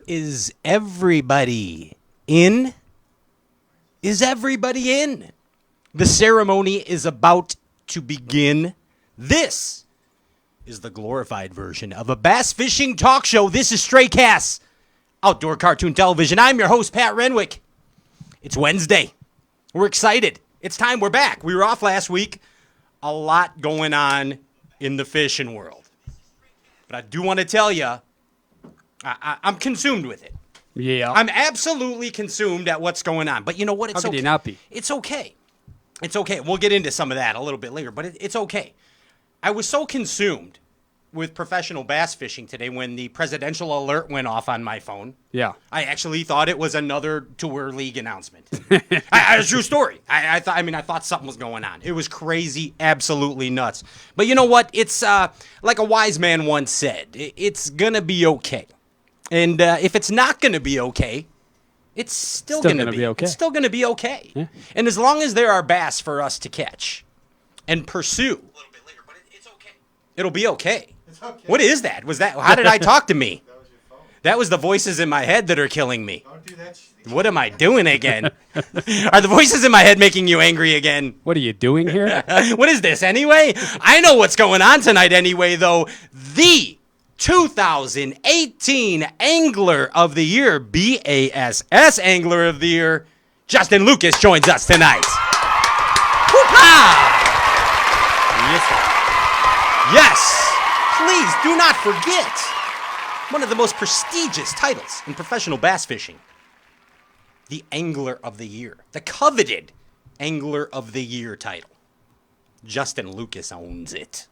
Is everybody in? Is everybody in? The ceremony is about to begin. This is the glorified version of a bass fishing talk show. This is Stray Cast, Outdoor Cartoon Television. I'm your host, Pat Renwick. It's Wednesday. We're excited. It's time. We're back. We were off last week. A lot going on in the fishing world. But I do want to tell you, I'm consumed with it. Yeah. I'm absolutely consumed at what's going on. But you know what? It's How could okay. you not be? It's okay. It's okay. We'll get into some of that a little bit later, but it's okay. I was so consumed with professional bass fishing today when the presidential alert went off on my phone. Yeah. I actually thought it was another tour league announcement. It's a true story. I thought something was going on. It was crazy, absolutely nuts. But you know what? It's like a wise man once said, it's going to be okay. And if it's not going to be okay, it's still going to be okay. It's still going to be okay. Yeah. And as long as there are bass for us to catch and pursue, a little bit later, but it's okay. It'll be okay. It's okay. What is that? Was that? How did I talk to me? That was your phone. That was the voices in my head that are killing me. Don't do that. What am I doing again? Are the voices in my head making you angry again? What are you doing here? What is this anyway? I know what's going on tonight anyway, though. The 2018 Angler of the Year, BASS Angler of the Year, Justin Lucas joins us tonight. Whoop-ha! Yes, please do not forget one of the most prestigious titles in professional bass fishing, the Angler of the Year, the coveted Angler of the Year title. Justin Lucas owns it.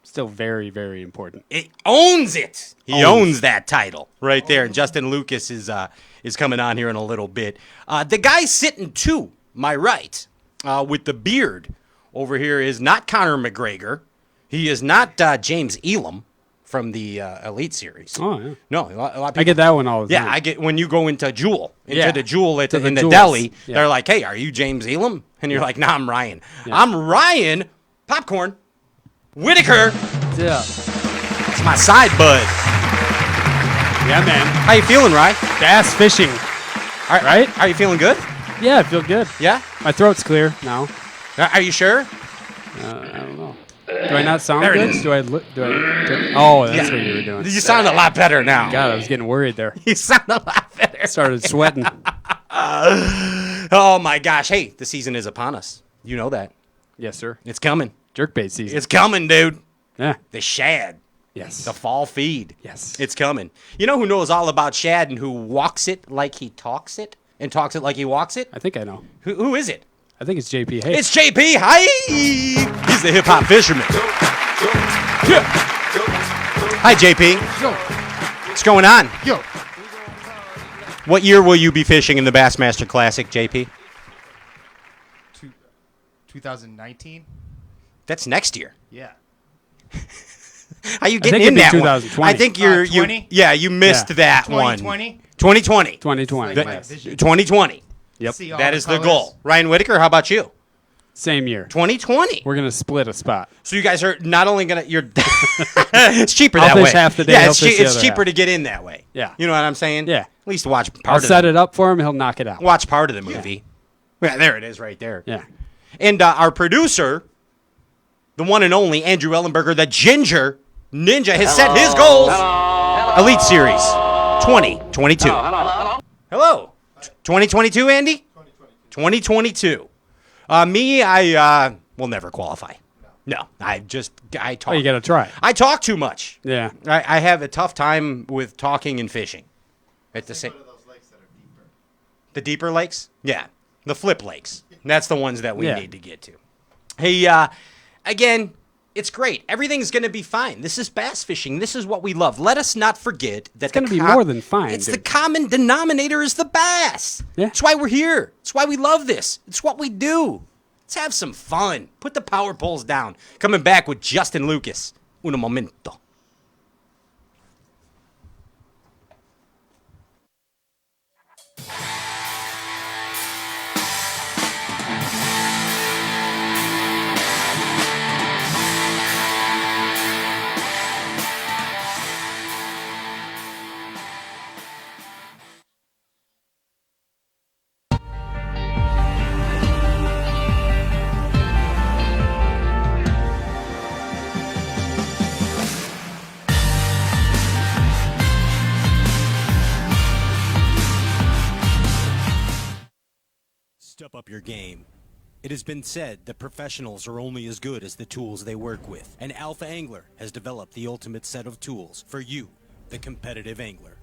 Still very, very important. It owns it. He owns that title right there. And Justin Lucas is coming on here in a little bit. The guy sitting to my right with the beard over here is not Conor McGregor. He is not James Elam from the Elite Series. Oh, yeah. No, a lot of people, I get that one all the time. Yeah, I get when you go into the Jewel in the Jewels. deli. Yeah. They're like, "Hey, are you James Elam?" And you're like, "Nah, I'm Ryan. Yeah. I'm Ryan Popcorn Whitaker." Yeah. It's my side bud. Yeah, man. How you feeling, Ryan? Bass fishing. Right? Are you feeling good? Yeah, I feel good. Yeah? My throat's clear now. Are you sure? I don't know. Do I not sound There it good? is. Oh, that's what you were doing. You sound a lot better now. God, I was getting worried there. You sound a lot better. Started sweating. Oh, my gosh. Hey, the season is upon us. You know that. Yes, sir. It's coming. Jerkbait season. It's coming, dude. Yeah. The shad. Yes. The fall feed. Yes. It's coming. You know who knows all about shad and who walks it like he talks it and talks it like he walks it? I think I know. Who is it? I think it's JP. Hey. It's JP. Hi. He's the hip-hop fisherman. Yeah. Hi, JP. Yo. What's going on? Yo. What year will you be fishing in the Bassmaster Classic, JP? 2019? That's next year. Yeah. How you I getting think in it'd be that 2020. one? I think you're 20? you missed that one. 2020? 2020. 2020. Like my Yes. vision. 2020. Yep. See all That is the colors. goal. Ryan Whitaker, how about you? Same year. 2020. We're going to split a spot. So you guys are not only going to, it's cheaper I'll that way. fish half the day, Yeah, he'll it's, fish the it's other cheaper half. to get in that way. Yeah. You know what I'm saying? Yeah. At least watch I'll part of set it up for him. He'll knock it out. Watch part of the movie. Yeah, there it is right there. Yeah. And our producer, the one and only Andrew Ellenberger, the Ginger Ninja, has set his goals. Elite Series 2022. Hello. 2022, Andy? 2022. Me, I will never qualify. No, I talk. Oh, you got to try. I talk too much. Yeah. I have a tough time with talking and fishing. At the same. The deeper lakes? Yeah. The flip lakes. That's the ones that we Yeah. need to get to. Hey, again, it's great. Everything's going to be fine. This is bass fishing. This is what we love. Let us not forget that It's going to be more than fine. It's dude. the common denominator is the bass. Yeah. That's why we're here. It's why we love this. It's what we do. Let's have some fun. Put the power poles down. Coming back with Justin Lucas. Un momento. your game. It has been said that professionals are only as good as the tools they work with, and Alpha Angler has developed the ultimate set of tools for you, the competitive angler.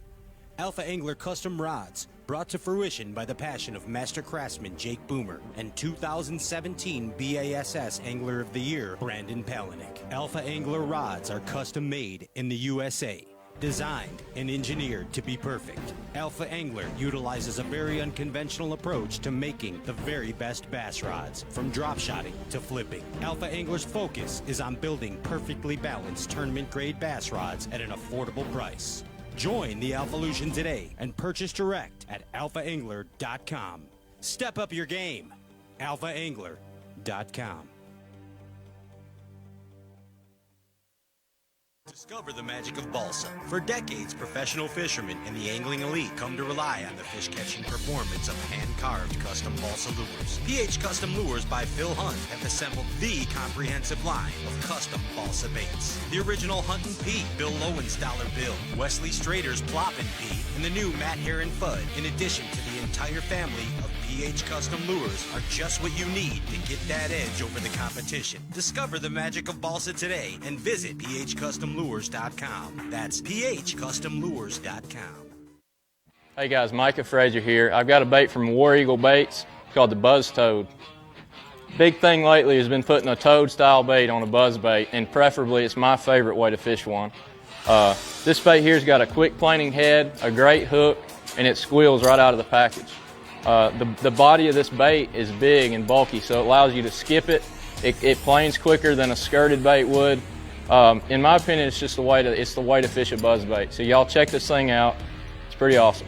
Alpha Angler custom rods, brought to fruition by the passion of master craftsman Jake Boomer and 2017 BASS Angler of the Year Brandon Palaniuk. Alpha Angler rods are custom made in the USA, designed and engineered to be perfect. Alpha Angler utilizes a very unconventional approach to making the very best bass rods, from drop shotting to flipping. Alpha Angler's focus is on building perfectly balanced tournament-grade bass rods at an affordable price. Join the Alphalution today and purchase direct at alphaangler.com. Step up your game. alphaangler.com. Discover the magic of balsa. For decades, professional fishermen and the angling elite come to rely on the fish-catching performance of hand-carved custom balsa lures. PH Custom Lures by Phil Hunt have assembled the comprehensive line of custom balsa baits. The original Hunt and Pete, Bill Lowen's Dollar Bill, Wesley Strader's Plop and Pete, and the new Matt Heron Fudd, in addition to the entire family of PH Custom Lures, are just what you need to get that edge over the competition. Discover the magic of balsa today and visit phcustomlures.com. That's phcustomlures.com. Hey guys, Micah Frazier here. I've got a bait from War Eagle Baits called the Buzz Toad. Big thing lately has been putting a toad style bait on a buzz bait, and preferably it's my favorite way to fish one. This bait here's got a quick planing head, a great hook, and it squeals right out of the package. The body of this bait is big and bulky, so it allows you to skip it. It planes quicker than a skirted bait would. In my opinion, it's just the way to fish a buzz bait. So y'all check this thing out. It's pretty awesome.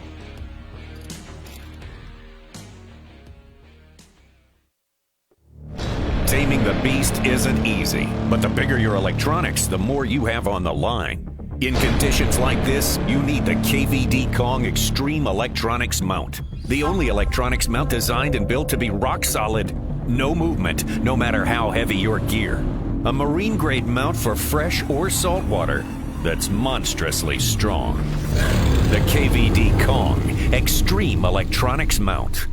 Taming the beast isn't easy, but the bigger your electronics, the more you have on the line. In conditions like this, you need the KVD Kong Extreme Electronics Mount. The only electronics mount designed and built to be rock solid. No movement, no matter how heavy your gear. A marine-grade mount for fresh or salt water that's monstrously strong. The KVD Kong Extreme Electronics Mount.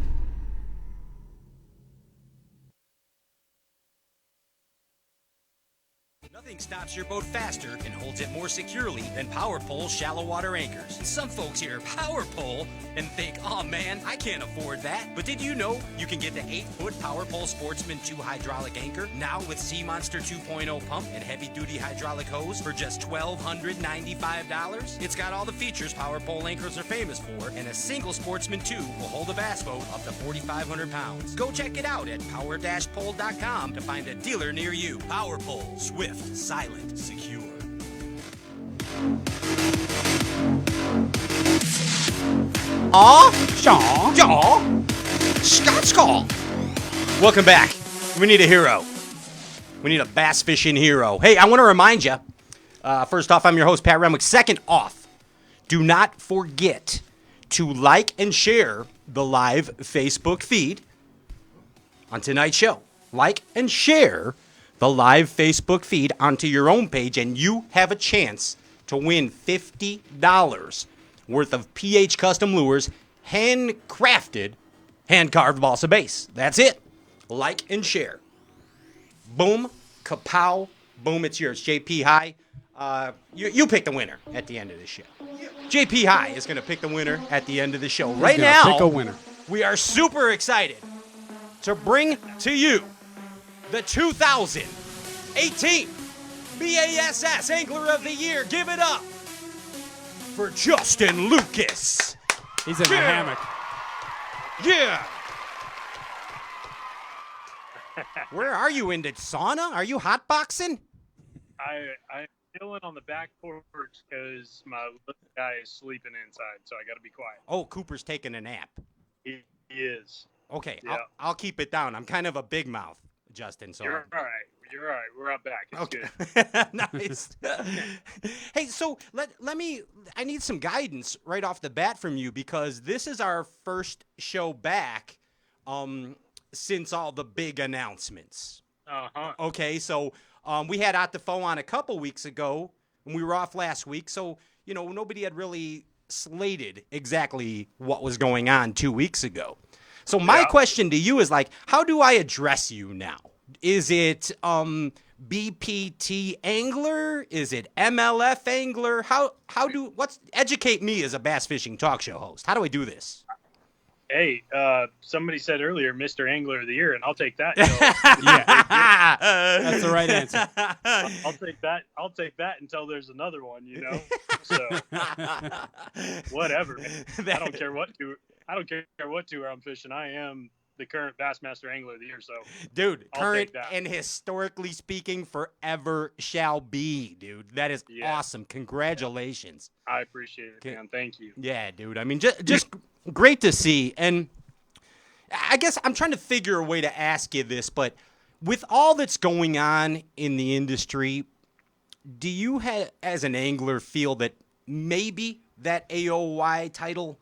Nothing stops your boat faster and holds it more securely than Power Pole shallow water anchors. Some folks hear Power Pole and think, oh man, I can't afford that. But did you know you can get the 8-foot Power Pole Sportsman 2 hydraulic anchor now with Sea Monster 2.0 pump and heavy-duty hydraulic hose for just $1,295? It's got all the features Power Pole anchors are famous for, and a single Sportsman 2 will hold a bass boat up to 4,500 pounds. Go check it out at power-pole.com to find a dealer near you. Power Pole, swift, silent, secure. Scott's call. Welcome back. We need a hero. We need a bass fishing hero. Hey, I want to remind you, first off, I'm your host, Pat Renwick. Second off, do not forget to like and share the live Facebook feed on tonight's show. Like and share the live Facebook feed onto your own page, and you have a chance to win $50 worth of PH Custom Lures, handcrafted, hand-carved balsa bass. That's it. Like and share. Boom, kapow, boom, it's yours. JP High, you pick the winner at the end of the show. JP High is going to pick the winner at the end of the show. Right now, pick a winner. We are super excited to bring to you the 2018 BASS Angler of the Year. Give it up for Justin Lucas. He's in the hammock. Yeah. Where are you, in the sauna? Are you hotboxing? I'm chilling on the back porch because my little guy is sleeping inside, so I got to be quiet. Oh, Cooper's taking a nap. He is. Okay, Yeah. I'll keep it down. I'm kind of a big mouth, Justin. So You're all right. You're all right. We're out back. It's okay. good. Nice. Hey, so let me. I need some guidance right off the bat from you, because this is our first show back since all the big announcements. Uh-huh. Okay, so we had Atafo on a couple weeks ago, and we were off last week, so nobody had really slated exactly what was going on 2 weeks ago. So my question to you is like, how do I address you now? Is it BPT angler? Is it MLF angler? Educate me as a bass fishing talk show host. How do I do this? Hey, somebody said earlier, Mr. Angler of the Year, and I'll take that. That's the right answer. I'll take that. I'll take that until there's another one. So whatever. I don't care what tour I'm fishing. I am the current Bassmaster Angler of the Year. So, dude, I'll current take that. and historically speaking, forever shall be, dude. That is awesome. Congratulations. I appreciate it, man. Thank you. Yeah, dude. I mean, just great to see. And I guess I'm trying to figure a way to ask you this, but with all that's going on in the industry, do you, as an angler, feel that maybe that AOY title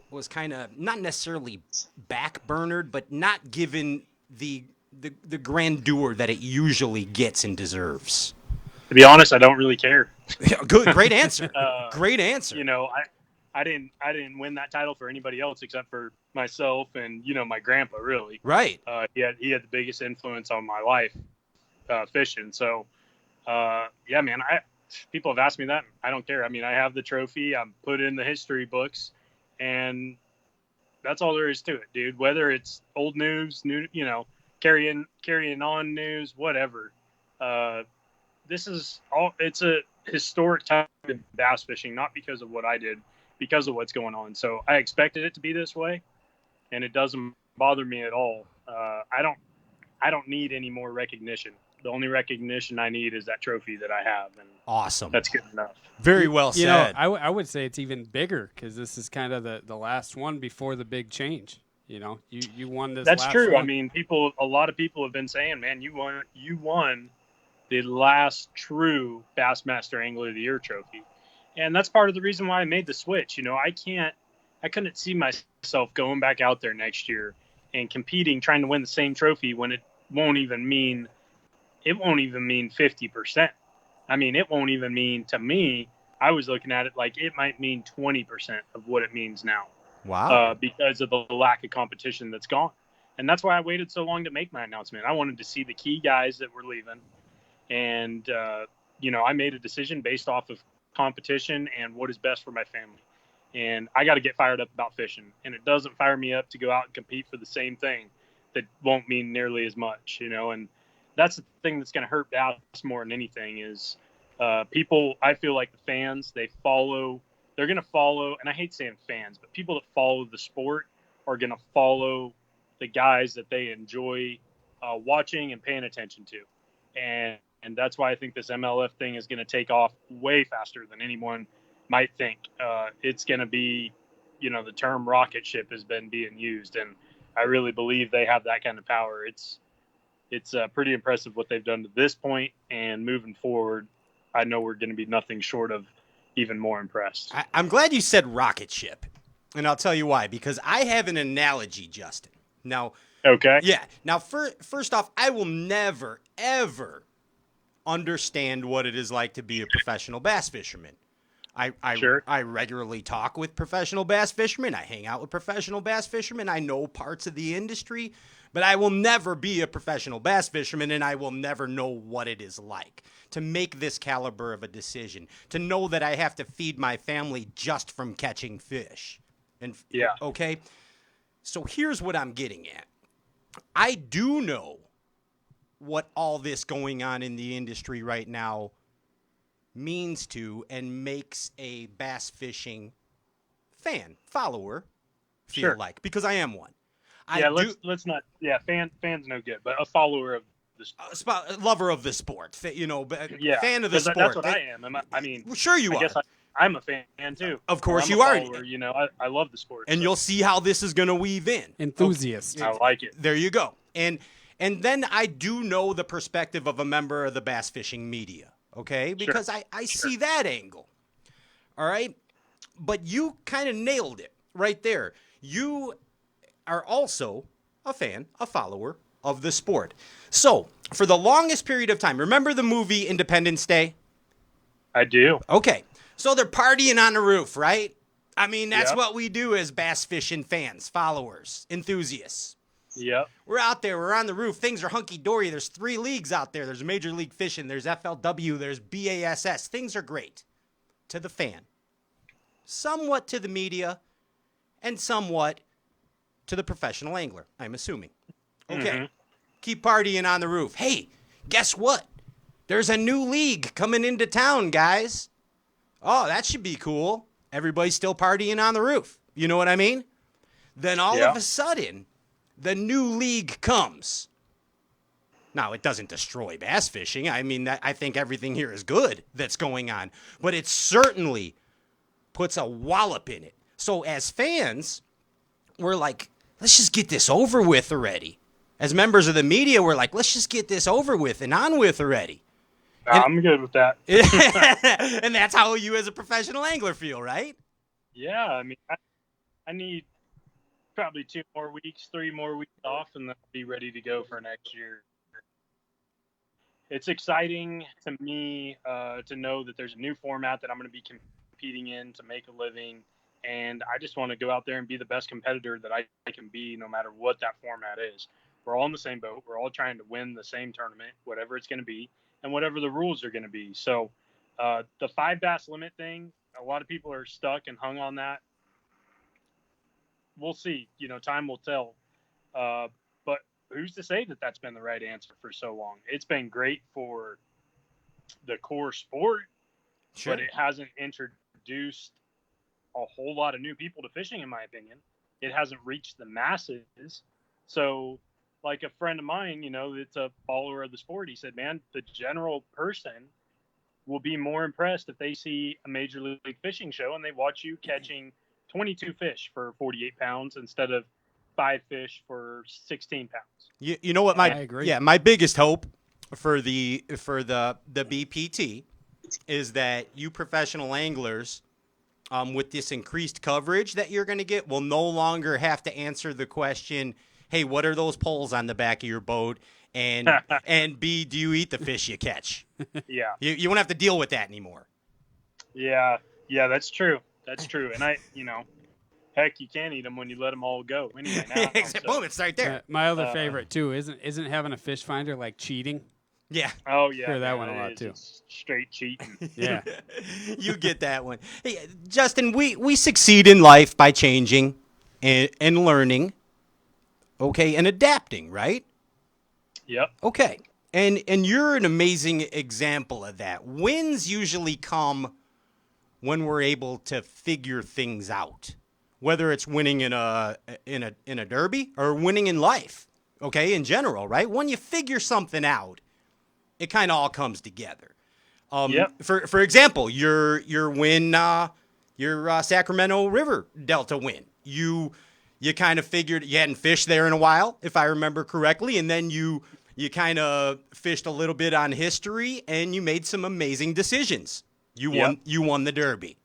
was kind of not necessarily backburnered, but not given the grandeur that it usually gets and deserves? To be honest, I don't really care. Good, great answer. Great answer. I didn't win that title for anybody else except for myself and my grandpa. Really, right? He had the biggest influence on my life fishing. So, yeah, man. People have asked me that. I don't care. I mean, I have the trophy. I'm put in the history books, and that's all there is to it, dude. Whether it's old news, new, carrying on news, whatever. This is all. It's a historic time in bass fishing, not because of what I did, because of what's going on. So I expected it to be this way, and it doesn't bother me at all. I don't need any more recognition. The only recognition I need is that trophy that I have, and awesome. That's good enough. Very well said. I would say it's even bigger because this is kind of the last one before the big change. You won this. That's last true. one. I mean, a lot of people have been saying, "Man, you won the last true Bassmaster Angler of the Year trophy," and that's part of the reason why I made the switch. I couldn't see myself going back out there next year and competing, trying to win the same trophy when it won't even mean 50%. I mean, it won't even mean, to me, I was looking at it like it might mean 20% of what it means now. Wow. Because of the lack of competition that's gone. And that's why I waited so long to make my announcement. I wanted to see the key guys that were leaving. And, I made a decision based off of competition and what is best for my family. And I got to get fired up about fishing. And it doesn't fire me up to go out and compete for the same thing that won't mean nearly as much, and that's the thing that's going to hurt Bass more than anything is people. I feel like the fans, they're going to follow, and I hate saying fans, but people that follow the sport are going to follow the guys that they enjoy watching and paying attention to. And that's why I think this MLF thing is going to take off way faster than anyone might think. It's going to be, the term rocket ship has been being used, and I really believe they have that kind of power. It's pretty impressive what they've done to this point, and moving forward, I know we're going to be nothing short of even more impressed. I'm glad you said rocket ship, and I'll tell you why. Because I have an analogy, Justin. Now, okay, yeah. Now, first off, I will never ever understand what it is like to be a professional bass fisherman. I regularly talk with professional bass fishermen. I hang out with professional bass fishermen. I know parts of the industry, but I will never be a professional bass fisherman, and I will never know what it is like to make this caliber of a decision, to know that I have to feed my family just from catching fish. And yeah. Okay. So here's what I'm getting at. I do know what all this going on in the industry right now means to and makes a bass fishing follower feel like, because I am one. Let's not. Yeah, fans no good, but a follower of the sport. Lover of the sport. Fan of the sport. That's what I am. I mean, well, sure you are. I guess I'm a fan too. Of course I'm you a are. follower, I love the sport. And you'll see how this is going to weave in. Enthusiast. I like it. There you go. And then I do know the perspective of a member of the bass fishing media. Okay, because I see that angle. All right. But you kind of nailed it right there. You are also a fan, a follower of the sport. So for the longest period of time, remember the movie Independence Day? I do. Okay. So they're partying on the roof, right? I mean, that's Yep. what we do as bass fishing fans, followers, enthusiasts. Yep. We're out there. We're on the roof. Things are hunky-dory. There's 3 leagues out there. There's Major League Fishing. There's FLW. There's BASS. Things are great to the fan, somewhat to the media, and somewhat to the professional angler, I'm assuming. Okay. Keep partying on the roof. Hey, guess what? There's a new league coming into town, guys. Oh, that should be cool. Everybody's still partying on the roof. You know what I mean? Then all of a sudden, the new league comes. Now, it doesn't destroy bass fishing. I mean, I think everything here is good that's going on. But it certainly puts a wallop in it. So as fans, we're like, let's just get this over with already. As members of the media, we're like, let's just get this over with and on with already. I'm good with that. And that's how you as a professional angler feel, right? Yeah, I mean, I need probably 2 more weeks, 3 more weeks off, and then I'll be ready to go for next year. It's exciting to me to know that there's a new format that I'm going to be competing in to make a living, and I just want to go out there and be the best competitor that I can be, no matter what that format is. We're all in the same boat. We're all trying to win the same tournament, whatever it's going to be, and whatever the rules are going to be. So the 5 bass limit thing, a lot of people are stuck and hung on that. We'll see. Time will tell. But who's to say that that's been the right answer for so long? It's been great for the core sport, but it hasn't introduced a whole lot of new people to fishing, in my opinion. It hasn't reached the masses. So, like a friend of mine, that's a follower of the sport, he said, man, the general person will be more impressed if they see a Major League Fishing show and they watch you catching 22 fish for 48 pounds instead of 5 fish for 16 pounds. You know what I agree. my biggest hope for the BPT is that you professional anglers, with this increased coverage that you're going to get, will no longer have to answer the question, hey, what are those poles on the back of your boat? And B, do you eat the fish you catch? Yeah. You won't have to deal with that anymore. Yeah, that's true. That's true. And heck, you can't eat them when you let them all go. Anyway, now, Boom, it's right there. My other favorite too isn't having a fish finder like cheating. Yeah. Oh yeah, Hear that man, one a it lot is. too. It's straight cheating. Yeah. You get that one. Hey, Justin, we succeed in life by changing and learning, okay, and adapting, right? Yep. Okay. And you're an amazing example of that. Wins usually come when we're able to figure things out, whether it's winning in a derby or winning in life, okay, in general, right? When you figure something out, it kind of all comes together. Yep. For example, your win, your Sacramento River Delta win. You kind of figured you hadn't fished there in a while, if I remember correctly, and then you kind of fished a little bit on history, and you made some amazing decisions. You won the Derby.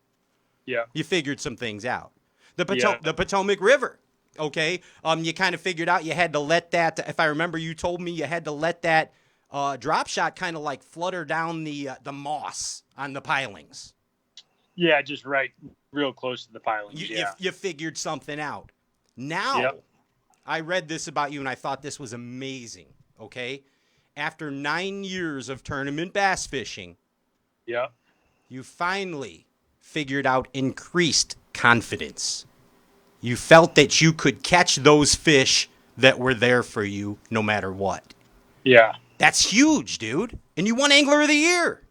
Yeah. You figured some things out. The Potomac River, okay? You kind of figured out you had to let that, if I remember, you told me you had to let that drop shot kind of like flutter down the moss on the pilings. Yeah, just right, real close to the pilings. You figured something out. Now, I read this about you, and I thought this was amazing, okay? After 9 years of tournament bass fishing, you finally figured out increased confidence. You felt that you could catch those fish that were there for you no matter what. Yeah. That's huge, dude. And you won Angler of the Year.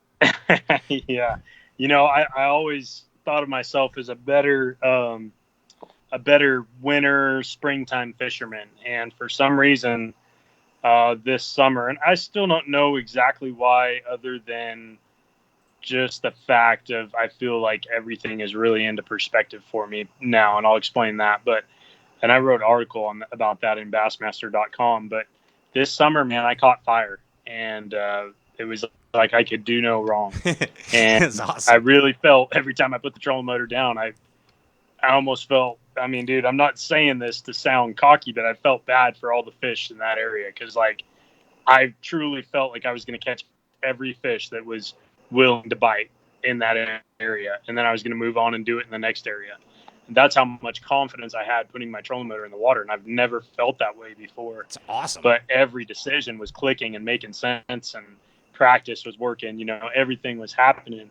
Yeah. I always thought of myself as a better winter, springtime fisherman. And for some reason, this summer, and I still don't know exactly why, other than just the fact of I feel like everything is really into perspective for me now, and I'll explain that. And I wrote an article about that in Bassmaster.com. But this summer, man, I caught fire, and it was like I could do no wrong. And That's awesome. I really felt every time I put the trolling motor down, I almost felt. I mean, dude, I'm not saying this to sound cocky, but I felt bad for all the fish in that area because, I truly felt like I was going to catch every fish that was willing to bite in that area, and then I was going to move on and do it in the next area. That's how much confidence I had putting my trolling motor in the water, and I've never felt that way before. It's awesome. But every decision was clicking and making sense, and practice was working. You know, everything was happening.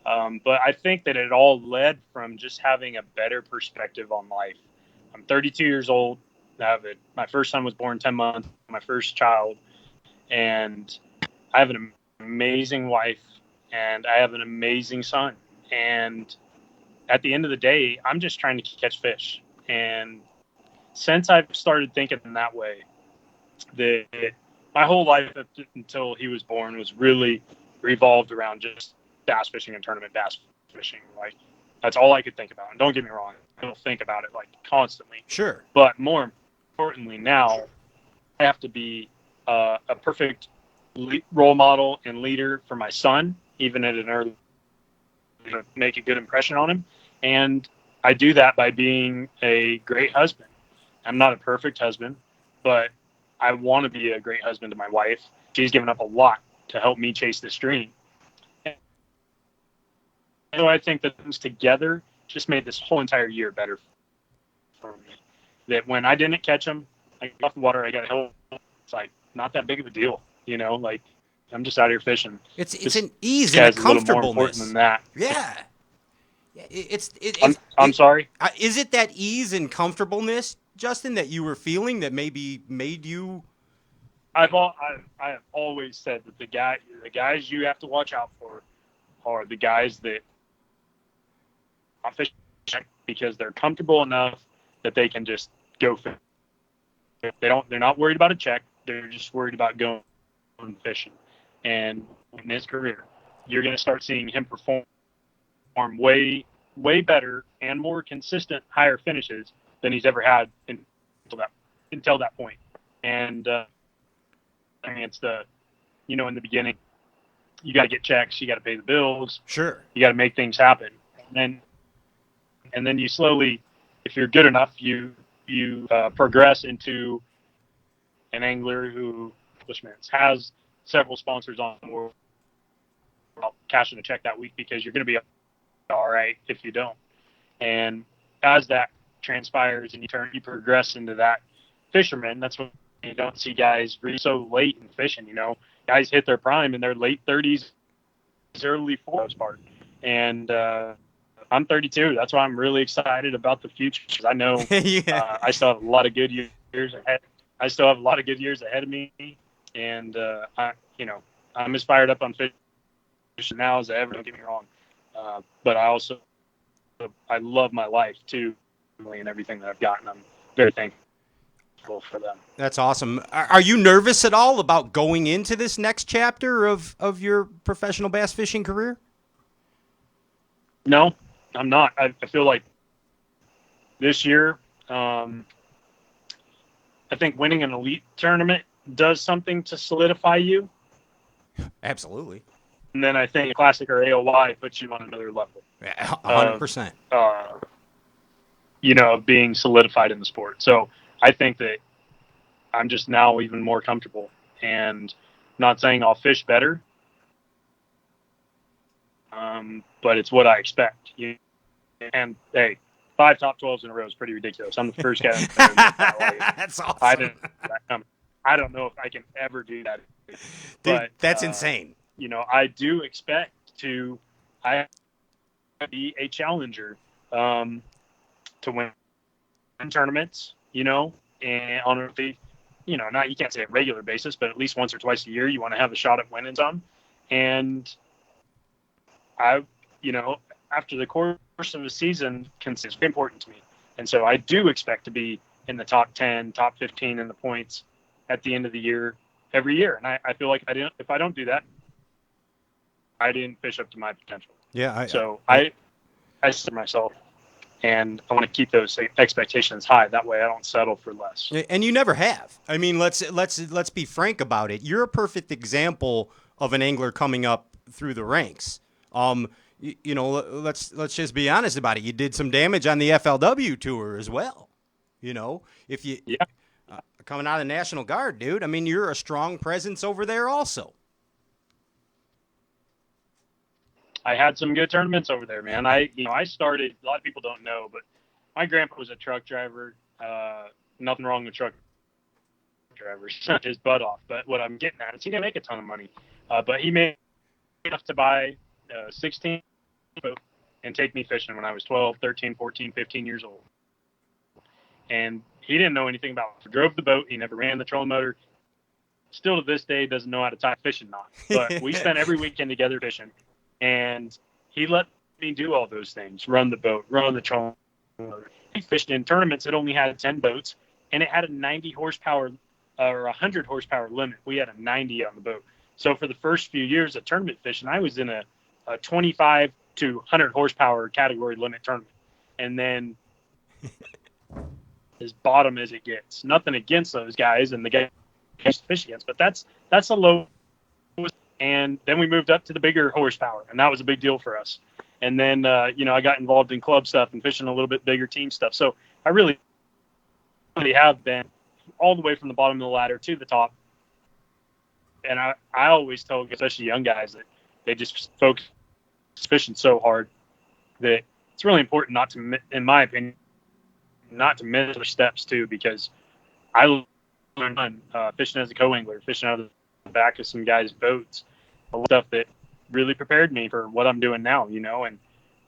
But I think that it all led from just having a better perspective on life. I'm 32 years old. My first son was born 10 months, my first child, and I have an amazing wife, and I have an amazing son. And at the end of the day, I'm just trying to catch fish. And since I've started thinking that way, that my whole life up until he was born was really revolved around just bass fishing and tournament bass fishing. Like, that's all I could think about. And don't get me wrong, I don't think about it like constantly. Sure. But more importantly, now I have to be a perfect role model and leader for my son, even at an early, to make a good impression on him. And I do that by being a great husband. I'm not a perfect husband, but I want to be a great husband to my wife. She's given up a lot to help me chase this dream. And so I think that things together just made this whole entire year better for me. That when I didn't catch them, I got off the water, I got held. It's like not that big of a deal, you know. Like, I'm just out here fishing. It's an ease and a It's a little more comfortableness. important than that. Yeah. It's I'm sorry. Is it that ease and comfortableness, Justin, that you were feeling that maybe made you? I have always said that the guys you have to watch out for are the guys that are fishing because they're comfortable enough that they can just go fish. They're not worried about a check. They're just worried about going fishing. And in his career, you're going to start seeing him perform way better and more consistent higher finishes than he's ever had until that point. And I mean, it's in the beginning, you got to get checks, you got to pay the bills, Sure, you got to make things happen, and then you slowly, if you're good enough, you progress into an angler who has several sponsors on board, cashing a check that week because you're going to be all right if you don't. And as that transpires and you progress into that fisherman, that's when you don't see guys really so late in fishing. You know, guys hit their prime in their late 30s, early 40s part. And I'm 32. That's why I'm really excited about the future, because I know I still have a lot of good years ahead. I still have a lot of good years ahead of me, and I'm as fired up on fishing now as ever. Don't get me wrong, but I love my life too, and everything that I've gotten. I'm very thankful for them. That's awesome. Are you nervous at all about going into this next chapter of your professional bass fishing career? No, I'm not. I feel like this year, I think winning an elite tournament does something to solidify you. Absolutely. And then I think a classic or AOY puts you on another level. Yeah, 100%. Being solidified in the sport. So I think that I'm just now even more comfortable, and not saying I'll fish better, but it's what I expect. And hey, 5 top 12s in a row is pretty ridiculous. I'm the first guy. That's awesome. I don't know if I can ever do that. Dude, but that's insane. I do expect to be a challenger to win tournaments, and on you can't say a regular basis, but at least once or twice a year, you want to have a shot at winning some. And after the course of the season, it's very important to me. And so I do expect to be in the top 10, top 15 in the points at the end of the year, every year. And I feel like if I don't do that, I didn't fish up to my potential. Yeah. I set myself, and I want to keep those expectations high. That way I don't settle for less. And you never have. I mean, let's be frank about it. You're a perfect example of an angler coming up through the ranks. Let's just be honest about it. You did some damage on the FLW tour as well. If you coming out of the National Guard, dude. I mean, you're a strong presence over there also. I had some good tournaments over there, man. I started, a lot of people don't know, but my grandpa was a truck driver. Nothing wrong with truck drivers, his butt off. But what I'm getting at is he didn't make a ton of money, but he made enough to buy 16 boat and take me fishing when I was 12, 13, 14, 15 years old. And he didn't know anything about it. He drove the boat. He never ran the trolling motor. Still to this day doesn't know how to tie a fishing knot. But we spent every weekend together fishing, and he let me do all those things: run the boat, run the trolling motor. He fished in tournaments that only had 10 boats, and it had a 90 horsepower or 100 horsepower limit. We had a 90 on the boat. So for the first few years of tournament fishing, I was in a 25 to 100 horsepower category limit tournament, and then as bottom as it gets. Nothing against those guys and the guys to fish against, but that's a low. And then we moved up to the bigger horsepower, and that was a big deal for us. And then I got involved in club stuff and fishing a little bit bigger team stuff. So I really have been all the way from the bottom of the ladder to the top. And I always tell, especially young guys, that they just focus fishing so hard that it's really important not to, in my opinion, not to miss their steps too, because I learned fishing as a co-angler, fishing out of the back of some guys' boats, a lot of stuff that really prepared me for what I'm doing now, and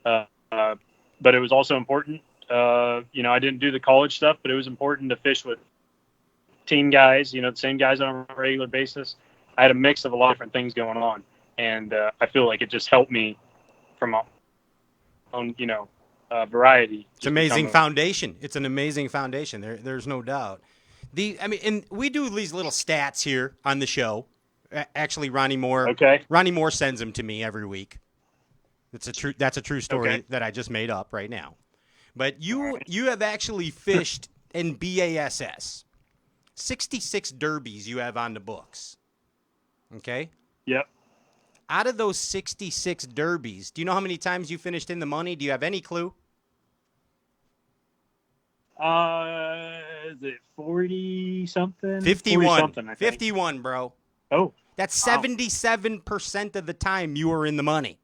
but it was also important. I didn't do the college stuff, but it was important to fish with team guys, the same guys on a regular basis. I had a mix of a lot of different things going on, and I feel like it just helped me from on variety. It's an amazing foundation. It's an amazing foundation. There's no doubt. And we do these little stats here on the show. Actually, Ronnie Moore. Okay. Ronnie Moore sends them to me every week. That's a true story Okay. that I just made up right now. But you have actually fished in BASS. 66 derbies you have on the books. Okay? Yep. Out of those 66 derbies, do you know how many times you finished in the money? Do you have any clue? Is it 40 something? 51. 40 something, I think. 51, bro. Oh. That's Wow. 77% of the time you were in the money.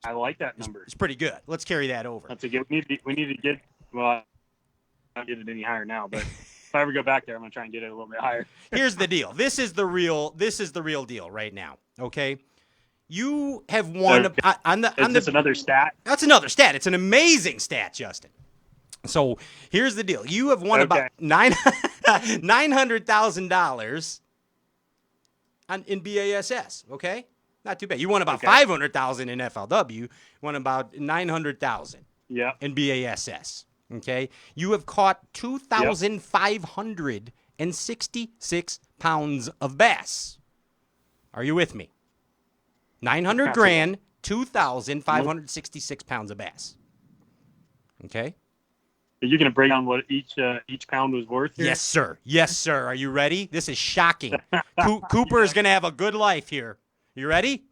I like that number. It's pretty good. Let's carry that over. That's a good. We need to get. Well, I don't get it any higher now, but if I ever go back there, I'm gonna try and get it a little bit higher. Here's the deal. This is the real deal right now. Okay, you have won Okay. Is this another stat? That's another stat. It's an amazing stat, Justin. So here's the deal. You have won about $900,000 in BASS. Okay, not too bad. You won about $500,000 in FLW. Won about $900,000 Yeah. in BASS. Okay, you have caught 2,566 pounds of bass. Are you with me? 900 grand, 2,566 pounds of bass. Okay. Are you gonna break down what each pound was worth here? Yes, sir. Yes, sir. Are you ready? This is shocking. Cooper is going to have a good life here. You ready?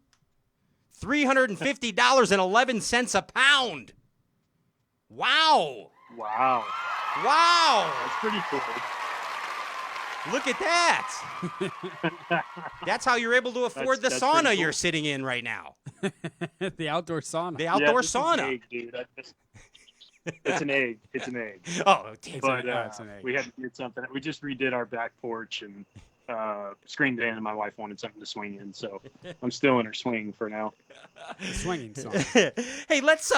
$350.11 a pound. Wow. Wow. Wow. That's pretty cool. Look at that. That's how you're able to afford That's the pretty sauna cool. you're sitting in right now. The outdoor sauna. The outdoor this is sauna. an egg, dude. It's an egg. It's an egg. Oh, damn. But it's an egg. we had to get something. We just redid our back porch and screened it in, and my wife wanted something to swing in, so I'm still in her swing for now. Swinging song. Hey, let's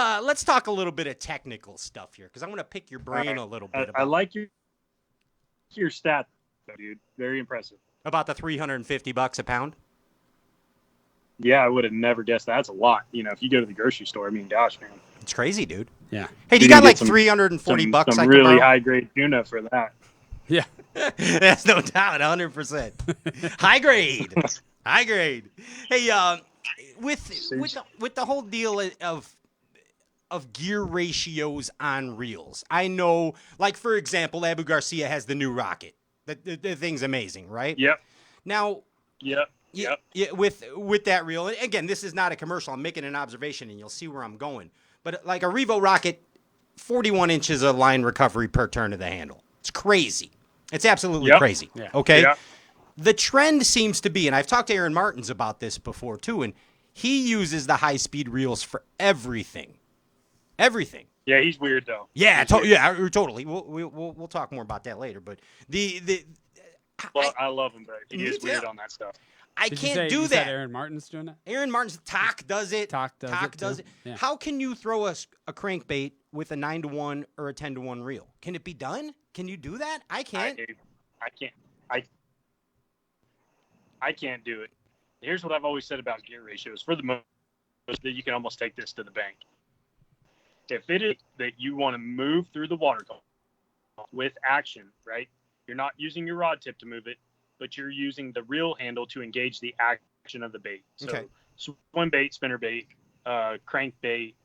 talk a little bit of technical stuff here because I want to pick your brain a little bit I like your stat, though, dude. Very impressive. about the $350 a pound. Yeah, I would have never guessed that. That's a lot. If you go to the grocery store, I mean, gosh, man. It's crazy, dude. Yeah. Hey, do you You got can like get some- $340 Some I can really borrow? high grade tuna for that. Yeah. That's no doubt, 100%. High grade. High grade. Hey, with the whole deal of gear ratios on reels, I know, like, for example, Abu Garcia has the new rocket. The thing's amazing, right? Yep. Now, Yep. yeah, with that reel, and again, this is not a commercial. I'm making an observation, and you'll see where I'm going. But like a Revo rocket, 41 inches of line recovery per turn of the handle. It's crazy. It's absolutely crazy. Yeah. Okay? Yeah. The trend seems to be, and I've talked to Aaron Martins about this before too, and he uses the high-speed reels for everything. Everything. Yeah, he's weird though. Yeah, He's weird. totally. We'll talk more about that later. But Well, I love him, but he Me is weird too. on that stuff. I Did you can't say, do you said that. Aaron Martin's doing that? Aaron Martin's Talk does it. Talk does it, does too. it. Yeah. How can you throw a crankbait with a 9-to-1 or a 10-to-1 reel? Can it be done? Can you do that? I can't. I can't. I can't do it. Here's what I've always said about gear ratios. For the most, that you can almost take this to the bank. If it is that you want to move through the water column with action, right? You're not using your rod tip to move it, but you're using the reel handle to engage the action of the bait. So Okay. swim bait, spinner bait, crank bait,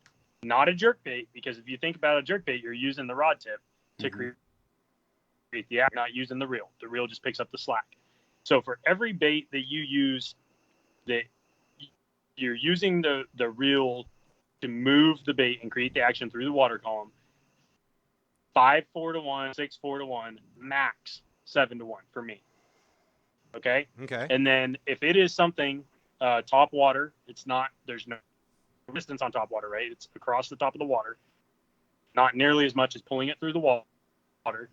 not a jerk bait, because if you think about a jerk bait, you're using the rod tip to create the action, not using the reel. The reel just picks up the slack. So for every bait that you use, that you're using the reel to move the bait and create the action through the water column, 5 4-to-1, 6 4-to-1, max 7-to-1 for me. Okay. Okay. And then if it is something top water, there's no resistance on top water, right? It's across the top of the water, not nearly as much as pulling it through the water.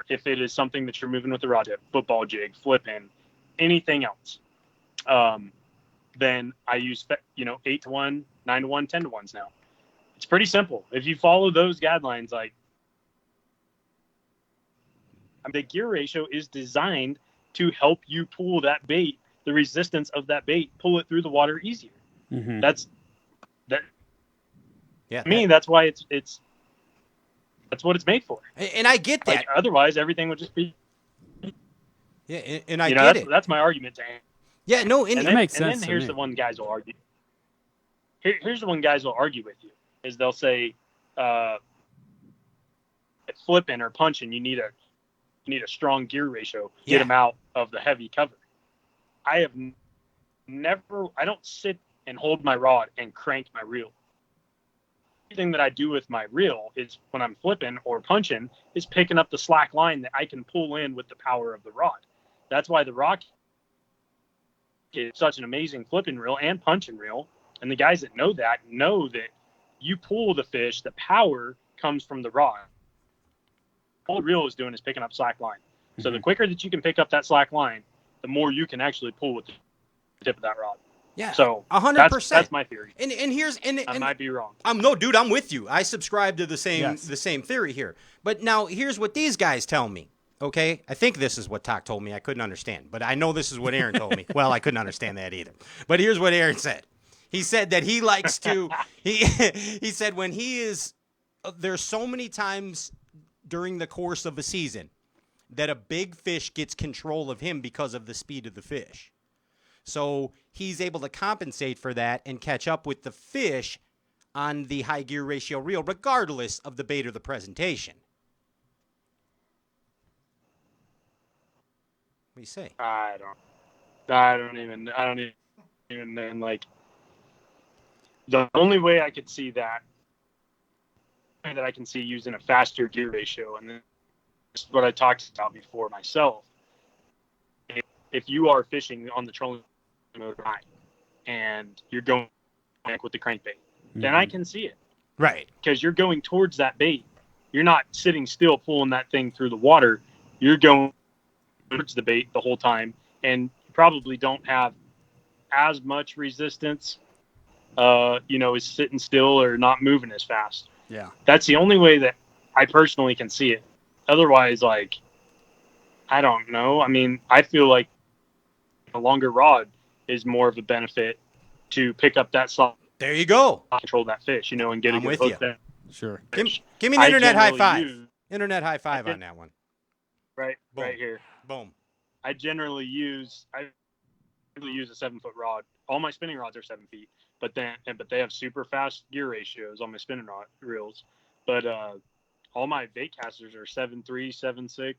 If it is something that you're moving with the rod tip, football jig, flip in, anything else, then I use 8-to-1, 9-to-1, 10-to-1s now. It's pretty simple. If you follow those guidelines, like the gear ratio is designed to help you pull that bait, the resistance of that bait, pull it through the water easier. Mm-hmm. That's Yeah. to me. That's why it's that's what it's made for. And I get that. Like otherwise, everything would just be. Yeah, and I You know, get it. that's my argument to him. Yeah, no, and And That then, makes and sense then to here's me. the one guys will argue. Here's the one guys will argue with you is they'll say, at flipping or punching, you need a strong gear ratio. Yeah. Get them out of the heavy cover. I have I don't sit and hold my rod and crank my reel. Everything that I do with my reel is when I'm flipping or punching is picking up the slack line that I can pull in with the power of the rod. That's why the Rock is such an amazing flipping reel and punching reel. And the guys that know that you pull the fish, the power comes from the rod. All the reel is doing is picking up slack line. So the quicker that you can pick up that slack line, the more you can actually pull with the tip of that rod. yeah, So 100%. that's my theory. And here's I might be wrong. No, dude, I'm with you. I subscribe to the same Yes. the same theory here. But now here's what these guys tell me. Okay, I think this is what Talk told me. I couldn't understand, but I know this is what Aaron told me. Well, I couldn't understand that either. But here's what Aaron said. He said that he likes to. He said when he is there's so many times during the course of a season that a big fish gets control of him because of the speed of the fish. So he's able to compensate for that and catch up with the fish on the high gear ratio reel, regardless of the bait or the presentation. What do you say? I don't even and like the only way I could see that I can see using a faster gear ratio, and this is what I talked about before myself. If you are fishing on the trolling mode right and you're going with the crankbait, then I can see it Right. because you're going towards that bait. You're not sitting still pulling that thing through the water. You're going towards the bait the whole time, and you probably don't have as much resistance, is sitting still or not moving as fast. Yeah. That's the only way that I personally can see it. Otherwise, like, I don't know. I mean, I feel like a longer rod is more of a benefit to pick up that slot, There you go. control that fish, and get a I'm good with hook you. there. Sure. Give me an internet high generally five. use- Internet high five I on that one. right Boom. here. Boom. I generally use a 7-foot rod. All my spinning rods are 7 feet, but they have super fast gear ratios on my spinning rod reels. But all my bait casters are 7.3, 7.6,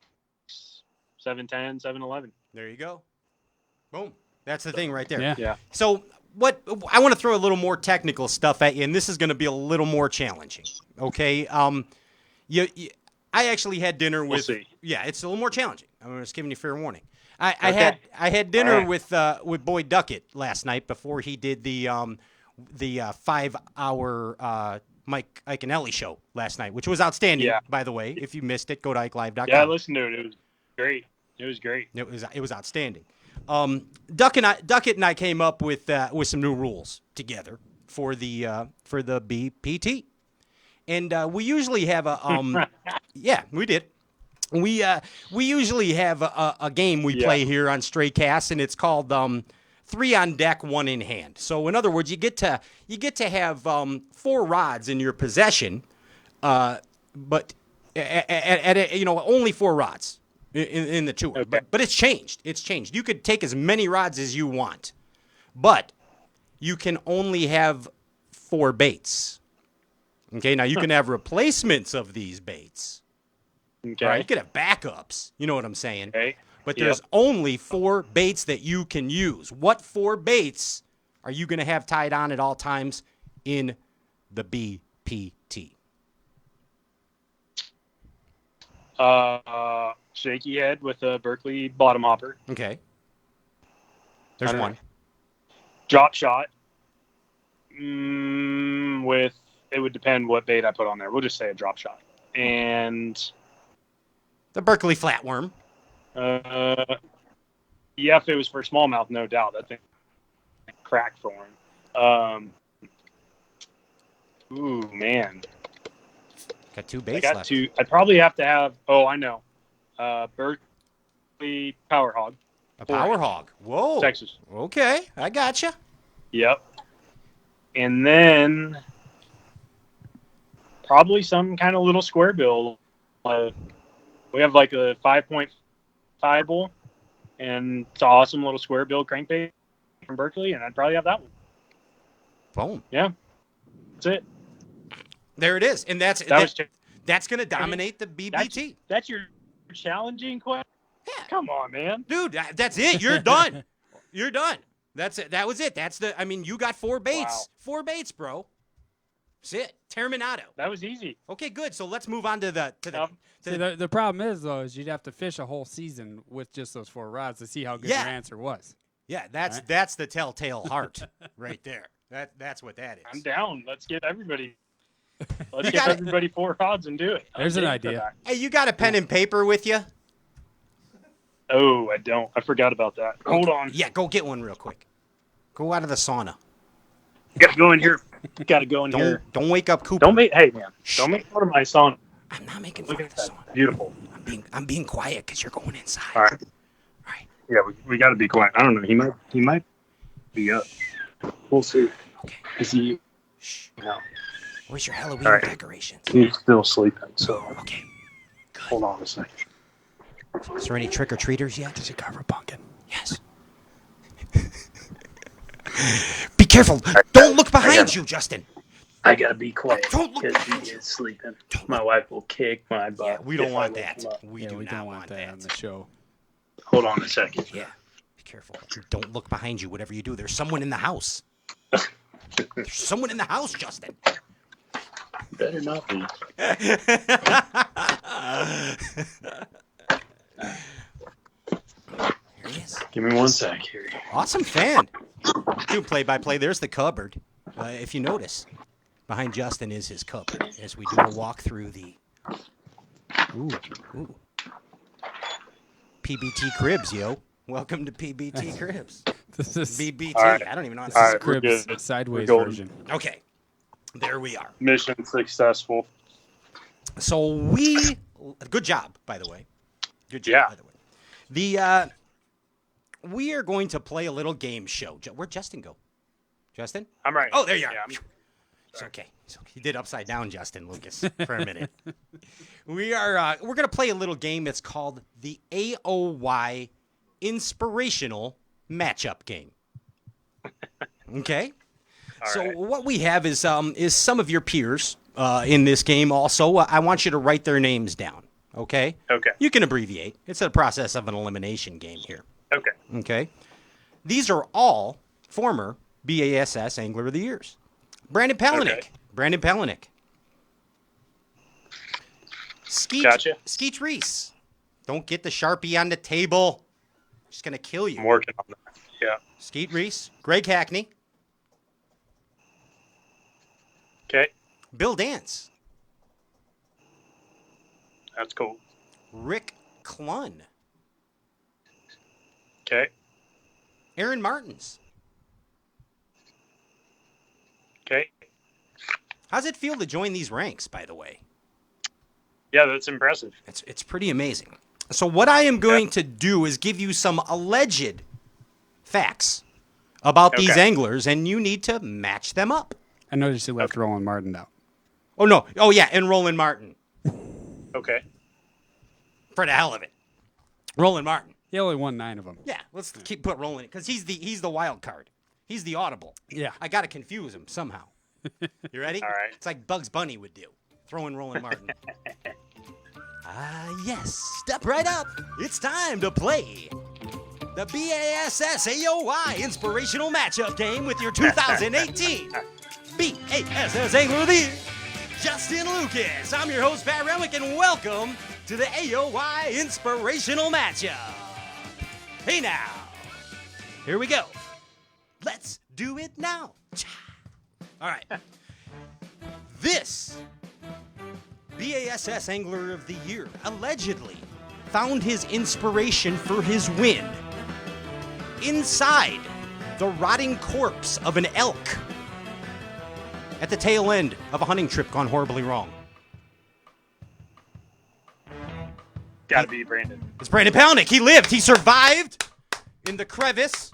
7.10, 7.11. There you go. Boom. That's the thing right there. Yeah. Yeah. So what I want to throw a little more technical stuff at you, and this is going to be a little more challenging. Okay. I actually had dinner We'll with. see. Yeah, it's a little more challenging. I'm just giving you fair warning. I Okay. had dinner All right. with Boyd Duckett last night before he did the 5-hour Ike and Ellie show last night, which was outstanding, Yeah. by the way. If you missed it, go to IkeLive.com. Yeah, I listened to it. It was great. It was great. It was outstanding. Duckett and I came up with some new rules together for the BPT, and we usually have a yeah, we did. We usually have a game we play here on Stray Cast, and it's called 3 on deck, 1 in hand. So in other words, you get to have 4 rods in your possession, but at only 4 rods in the tour. Okay. But it's changed. It's changed. You could take as many rods as you want, but you can only have 4 baits. Okay, now you can have replacements of these baits. Okay. All right, you could have backups. You know what I'm saying? Okay. But there's only 4 baits that you can use. What 4 baits are you going to have tied on at all times in the BPT? Shaky head with a Berkeley bottom hopper. Okay. There's I don't one. know. Drop shot. With it would depend what bait I put on there. We'll just say a drop shot. And The Berkeley flatworm. yeah, if it was for smallmouth, no doubt that thing cracked for him. Ooh man, Got 2 I baits got left. 2. I'd probably have to have. Oh, I know. Berkeley Power Hog, A power hog. Whoa. Texas. Okay, I gotcha. Yep. And then probably some kind of little square bill. We have like a 5.5 bull, and it's an awesome little square bill crankbait from Berkeley, and I'd probably have that one. Boom. Yeah, that's it. There it is. And that's going to dominate the BBT. That's your challenging question. Yeah. Come on, man. Dude, that's it. You're done. You're done. That's it. That was it. You got 4 baits. Wow. 4 baits, bro. That's it. Terminado. That was easy. Okay, good. So let's move on to the See, the problem is, though, is you'd have to fish a whole season with just those 4 rods to see how good Yeah. your answer was. yeah, that's the telltale heart right there. That's what that is. I'm down. Let's give everybody. You Let's give got it. everybody 4 rods and do it. There's I'm an game for idea. that. Hey, you got a pen and paper with you? Oh, I don't. I forgot about that. Hold on. Yeah, go get one real quick. Go out of the sauna. Gotta go in here. Gotta go in here. Don't wake up Cooper. Don't make. Hey, man. Don't make fun of my son. I'm not making fun Look of at the that. sauna. Beautiful. I'm being quiet because you're going inside. All right. All right. Yeah, we got to be quiet. I don't know. He might be up. We'll see. Okay. Is he? Shh. No. Where's your Halloween All right. decorations? He's still sleeping. So Okay. hold on a second. Is there any trick or treaters yet? Does he cover a pumpkin? Yes. Be careful. Don't look behind got it. you, Justin. I gotta be quiet Don't look because behind he you. is sleeping. Don't My wife will kick my butt. Yeah, we don't if I want wake that. him up. We yeah, do we not don't want want that on that. the show. Hold on a second. Yeah. Be careful. Don't look behind you, whatever you do. There's someone in the house. There's someone in the house, Justin. Better not be. Here he is. Give me one sec here. Awesome fan. Do play-by-play. There's the cupboard. If you notice, behind Justin is his cupboard as we do a walk through the ooh. PBT Cribs, yo. Welcome to PBT Cribs. This is BBT. All right. I don't even know how to All say right. it. we're Crib's good. sideways We're golden. version. Okay. There we are. Mission successful. So good job, by the way. Good job, Yeah. by the way. We are going to play a little game show. Where'd Justin go? Justin? I'm right. Oh, there you are. Yeah, I'm- It's okay. He did upside down, Justin Lucas, for a minute. We're gonna play a little game that's called the AOY Inspirational Matchup Game. Okay. So right. what we have is some of your peers in this game. Also, I want you to write their names down. Okay. Okay. You can abbreviate. It's a process of an elimination game here. Okay. Okay. These are all former BASS Angler of the Years. Brandon Palaniuk. Okay. Brandon Palaniuk. Skeet, Gotcha. Skeet Reese. Don't get the Sharpie on the table. Just going to kill you. I'm working on that. Yeah. Skeet Reese. Greg Hackney. Okay. Bill Dance. That's cool. Rick Clunn. Okay. Aaron Martins. Okay. How's it feel to join these ranks, by the way? Yeah, that's impressive. It's pretty amazing. So what I am going to do is give you some alleged facts about these Okay. anglers, and you need to match them up. I noticed you left Roland Martin out. Oh, no. Oh, yeah, and Roland Martin. Okay. For the hell of it. Roland Martin. He only won 9 of them. Yeah, let's put Roland, because he's the wild card. He's the audible. Yeah. I got to confuse him somehow. You ready? All right. It's like Bugs Bunny would do. Throwing Roland Martin. Yes. Step right up. It's time to play the BASS AOY Inspirational Matchup Game with your 2018 BASS Angler of the Year, Justin Lucas. I'm your host, Pat Renwick, and welcome to the AOY Inspirational Matchup. Hey now. Here we go. Let's do it now. All right. This BASS Angler of the Year allegedly found his inspiration for his win inside the rotting corpse of an elk at the tail end of a hunting trip gone horribly wrong. Gotta be Brandon. It's Brandon Palnick. He lived. He survived in the crevice.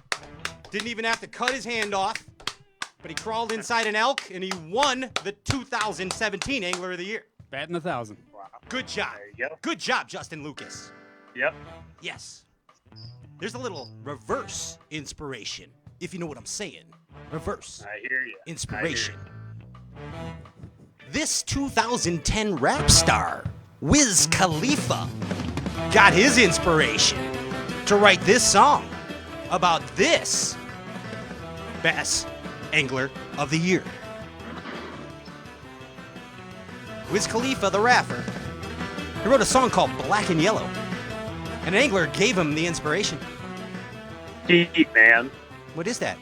Didn't even have to cut his hand off. But he crawled inside an elk, and he won the 2017 Angler of the Year. Batting 1,000. Wow. Good job. There you go. Good job, Justin Lucas. Yep. Yes. There's a little reverse inspiration, if you know what I'm saying. Reverse I hear you. inspiration. This 2010 rap star, Wiz Khalifa, got his inspiration to write this song about this Bass Angler of the Year. Wiz Khalifa, the rapper, he wrote a song called Black and Yellow. And an angler gave him the inspiration. Skeet, man. What is that?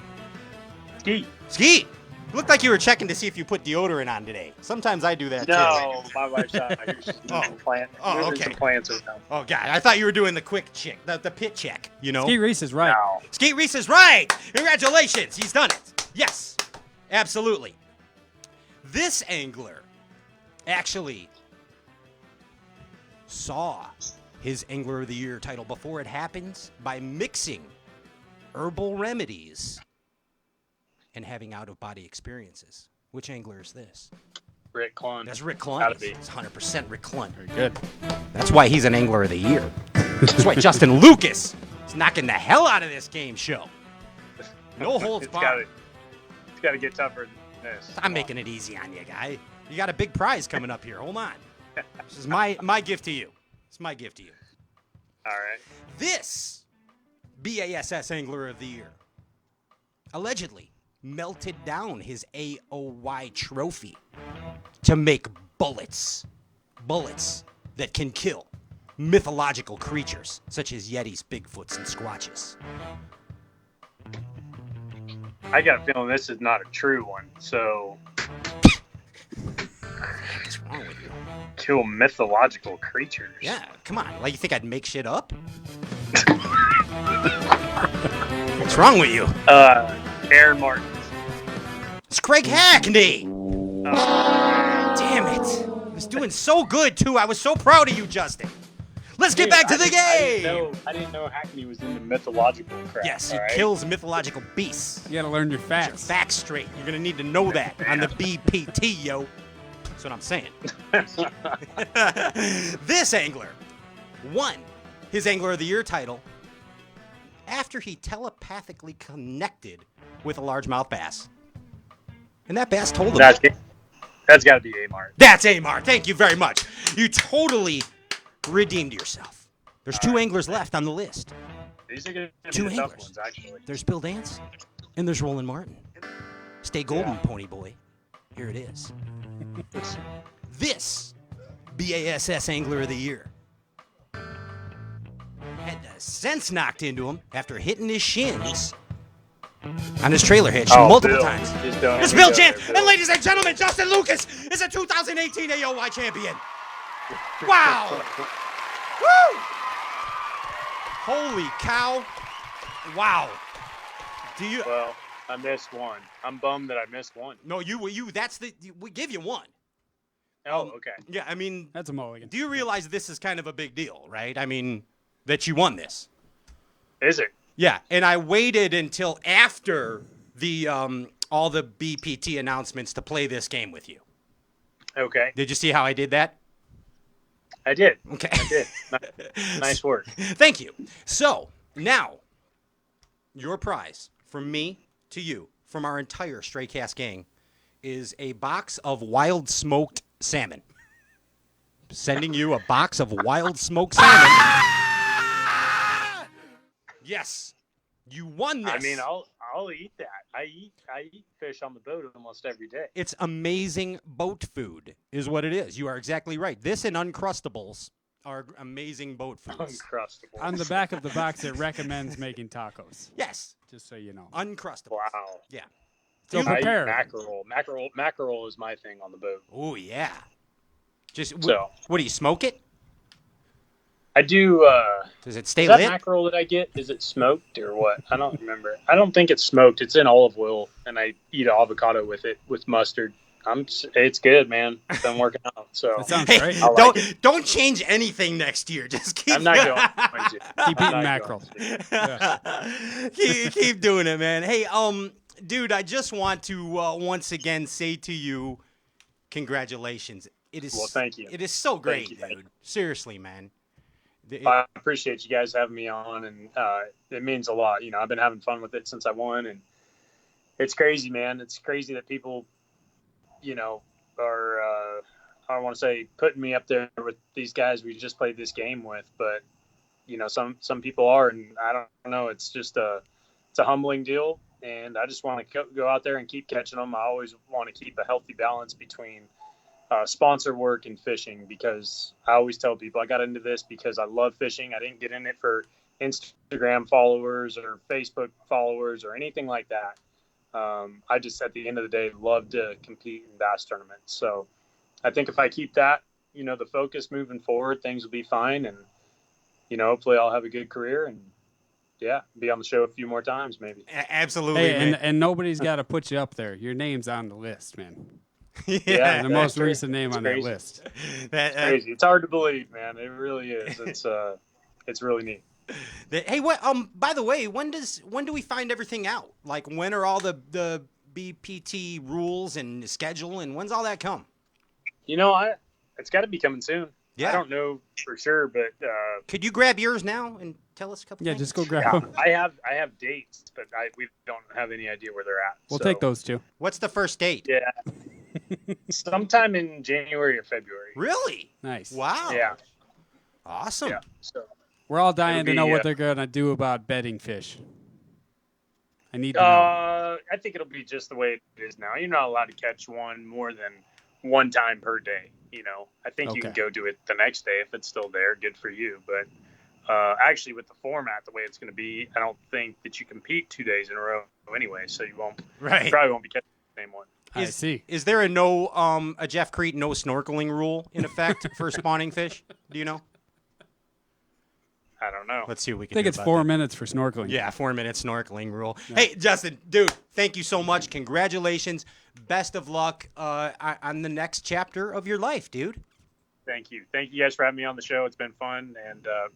Skeet. Skeet! Looked like you were checking to see if you put deodorant on today. Sometimes I do that No, my wife's out here. She's Oh. moving plant. Oh, moving okay. some plants around. Oh, God. I thought you were doing the quick check, the pit check, you know? Skeet Reese is right. No. Skeet Reese is right! Congratulations! He's done it. Yes. Absolutely. This angler actually saw his Angler of the Year title before it happens by mixing herbal remedies and having out-of-body experiences. Which angler is this? Rick Clunn. That's Rick Clunn. Gotta be. It's 100% Rick Clunn. Very good. That's why he's an Angler of the Year. That's why Justin Lucas is knocking the hell out of this game show. No holds barred. It's got to get tougher than this. I'm making it easy on you, guy. You got a big prize coming up here. Hold on. This is my gift to you. It's my gift to you. All right. This BASS Angler of the Year allegedly melted down his AOY trophy to make bullets that can kill mythological creatures such as Yetis, Bigfoots, and Squatches. I got a feeling this is not a true one. So, What's wrong with you? kill mythological creatures. Yeah, come on. Like, you think I'd make shit up? What's wrong with you? Aaron Martin. It's Craig Hackney. Damn it. He was doing so good, too. I was so proud of you, Justin. Let's get back to the game. I didn't know Hackney was into mythological crap. Yes, he all right? kills mythological beasts. You got to learn your Get your facts. facts straight. You're going to need to know that on the BPT, yo. That's what I'm saying. This angler won his Angler of the Year title after he telepathically connected with a largemouth bass. And that bass told him. That's got to be A-Mart. That's Amar. Thank you very much. You totally redeemed yourself. There's two anglers left on the list. These are going to Two be the tough anglers. ones, actually. There's Bill Dance, and there's Roland Martin. Stay golden, Yeah. pony boy. Here it is. This BASS Angler of the Year had the sense knocked into him after hitting his shins on his trailer hitch multiple times. It's Bill Chance. And ladies and gentlemen, Justin Lucas is a 2018 AOY champion. Wow. Woo! Holy cow. Wow. Well, I missed one. I'm bummed that I missed one. No, we give you one. Oh, okay. Yeah, I mean, That's a mulligan. do you realize this is kind of a big deal, right? I mean, that you won this. Is it? Yeah, and I waited until after the all the BPT announcements to play this game with you. Okay. Did you see how I did that? I did. Okay. I did. Nice work. Thank you. So, now, your prize from me to you, from our entire Stray Cast gang, is a box of wild smoked salmon. Sending you a box of wild smoked salmon. Yes. You won this. I mean, I'll eat that. I eat fish on the boat almost every day. It's amazing boat food is what it is. You are exactly right. This and Uncrustables are amazing boat foods. Uncrustable. On the back of the box, it recommends making tacos. Yes. Just so you know. Uncrustables. Wow. Yeah. So I eat prepare. mackerel is my thing on the boat. Oh, yeah. Just, So. what do you smoke it? I do. Does it stay Is that lit? mackerel that I get? Is it smoked or what? I don't remember. I don't think it's smoked. It's in olive oil, and I eat avocado with it with mustard. It's good, man. It's been working out. So That sounds Hey, great. I like it. don't change anything next year. Just keep. I'm not going to. Keep I'm eating not mackerel. going to. keep doing it, man. Hey, dude, I just want to once again say to you, congratulations. It is. Well, thank you. It is so great, Thank you. dude. Seriously, man. I appreciate you guys having me on, and it means a lot. You know, I've been having fun with it since I won, and it's crazy, man. It's crazy that people, you know, are I don't want to say putting me up there with these guys we just played this game with, but you know, some people are, and I don't know. It's just it's a humbling deal, and I just want to go out there and keep catching them. I always want to keep a healthy balance between sponsor work and fishing, because I always tell people I got into this because I love fishing. I didn't get in it for Instagram followers or Facebook followers or anything like that. I just, at the end of the day, love to compete in bass tournaments. So I think if I keep that, you know, the focus moving forward, things will be fine. And, you know, hopefully I'll have a good career and, yeah, be on the show a few more times maybe. Absolutely, Hey, man. and nobody's got to put you up there. Your name's on the list, man. Yeah, The that's most crazy. recent name It's on crazy. that list. That, Crazy. It's hard to believe, man. It really is. It's really neat. hey, what? By the way, when do we find everything out? Like, when are all the BPT rules and schedule, and when's all that come? You know, it's got to be coming soon. Yeah. I don't know for sure, but Could you grab yours now and tell us a couple? Yeah, things? just go grab yeah, them. I have dates, but we don't have any idea where they're at. We'll So, take those two. What's the first date? Yeah, sometime in January or February. Really? Nice. Wow. Yeah, Awesome. yeah. So We're all dying to It'll know be, what they're going to do about bedding fish. I need to know. I think it'll be just the way it is now. You're not allowed to catch one more than one time per day. You know, I think you can Okay. go do it the next day if it's still there. Good for you. But actually, with the format, the way it's going to be, I don't think that you compete 2 days in a row anyway. So you Right. probably won't be catching the same one. I see. Is there a Jeff Crete no snorkeling rule in effect for spawning fish? Do you know? I don't know. Let's see what we I can think do it's about 4 that. minutes for snorkeling. Yeah, 4 minute snorkeling rule. Hey, Justin, dude, thank you so much. Congratulations. Best of luck on the next chapter of your life, dude. Thank you guys for having me on the show. It's been fun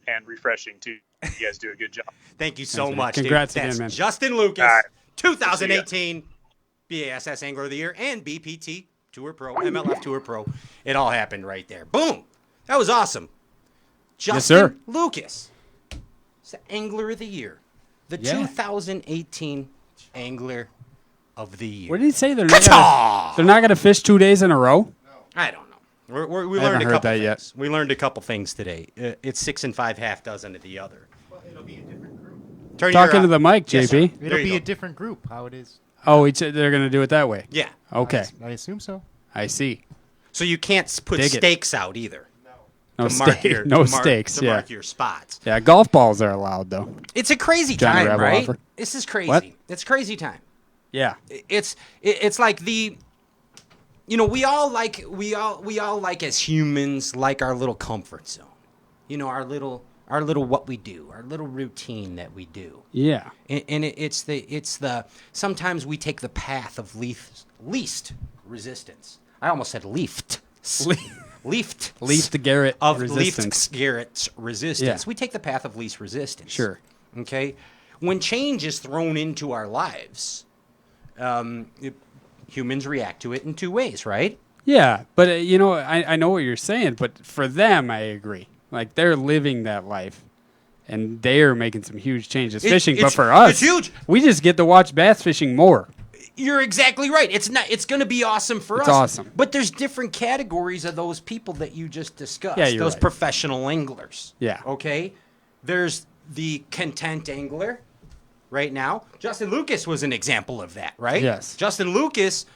and refreshing too. You guys do a good job. Thank you so Thanks, man. much. Congrats dude. again, That's man. Justin Lucas, All right. 2018 BASS Angler of the Year and BPT Tour Pro, MLF Tour Pro. It all happened right there. Boom. That was awesome. Justin sir. Lucas. It's the Angler of the Year. The Yeah. 2018 Angler of the Year. What did he say? They're not gonna fish 2 days in a row? I don't know. We I learned haven't a heard couple that things. yet. We learned a couple things today. It's 6 and 5, half dozen of the other. It'll be a different group. Turn Talking your, to the mic, yes, sir. JP. There It'll you be go. a different group. How it is. Oh, they're gonna do it that way. Yeah. Okay, I assume so. I see. So you can't put Dig it. stakes out either. No to mark stake- your no to mark, stakes, to yeah. mark your spots. Yeah, golf balls are allowed though. It's a crazy Johnny time, Rebel right? offer. This is crazy. What? It's crazy time. Yeah. It's like the, you know, we all like as humans like our little comfort zone. You know, our little what we do, our little routine that we do. Yeah. And it's the sometimes we take the path of least resistance. I almost said leafed. Leafed. Least Garrett Of resistance. Leafed Garrett's resistance. Yeah. We take the path of least resistance. Sure. Okay? When change is thrown into our lives, humans react to it in two ways, right? Yeah, but you know, I know what you're saying, but for them, I agree. Like they're living that life, and they're making some huge changes fishing. But for us, it's huge. We just get to watch bass fishing more. You're exactly right. It's going to be awesome for us. It's awesome. But there's different categories of those people that you just discussed. Yeah, you're those right. professional anglers. Yeah. Okay? There's the content angler right now. Justin Lucas was an example of that, right? Yes. Justin Lucas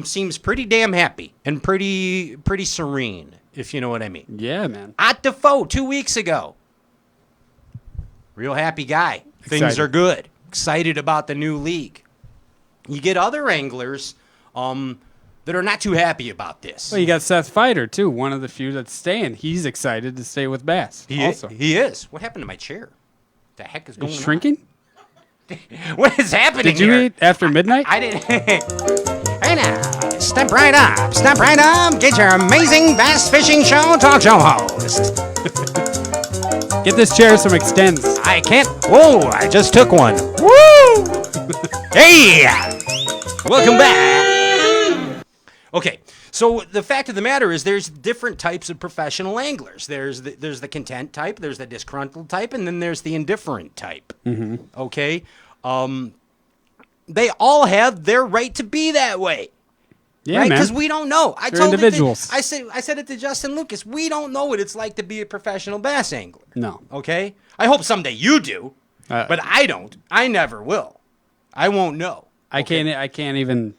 seems pretty damn happy and pretty serene, if you know what I mean. Yeah, man. At Defoe 2 weeks ago. Real happy guy. Things Excited. are good. Excited about the new league. You get other anglers that are not too happy about this. Well, you got Seth Feider too, one of the few that's staying. He's excited to stay with bass. He also, he is. What happened to my chair? The heck is going it's on? shrinking. What is happening Did you here? eat after midnight? I didn't. Hey now, step right up. Step right up. Get your amazing bass fishing show talk show host. Get this chair some extends. I can't. Whoa, I just took one. Woo! Hey! Welcome back. Okay, so the fact of the matter is there's different types of professional anglers. There's the content type, there's the disgruntled type, and then there's the indifferent type. Mm-hmm. Okay? They all have their right to be that way. Yeah, Right, man. because we don't know. I They're told individuals. I said it to Justin Lucas. We don't know what it's like to be a professional bass angler. No. Okay, I hope someday you do, Uh, but I don't. I never will. I won't know. I can't even.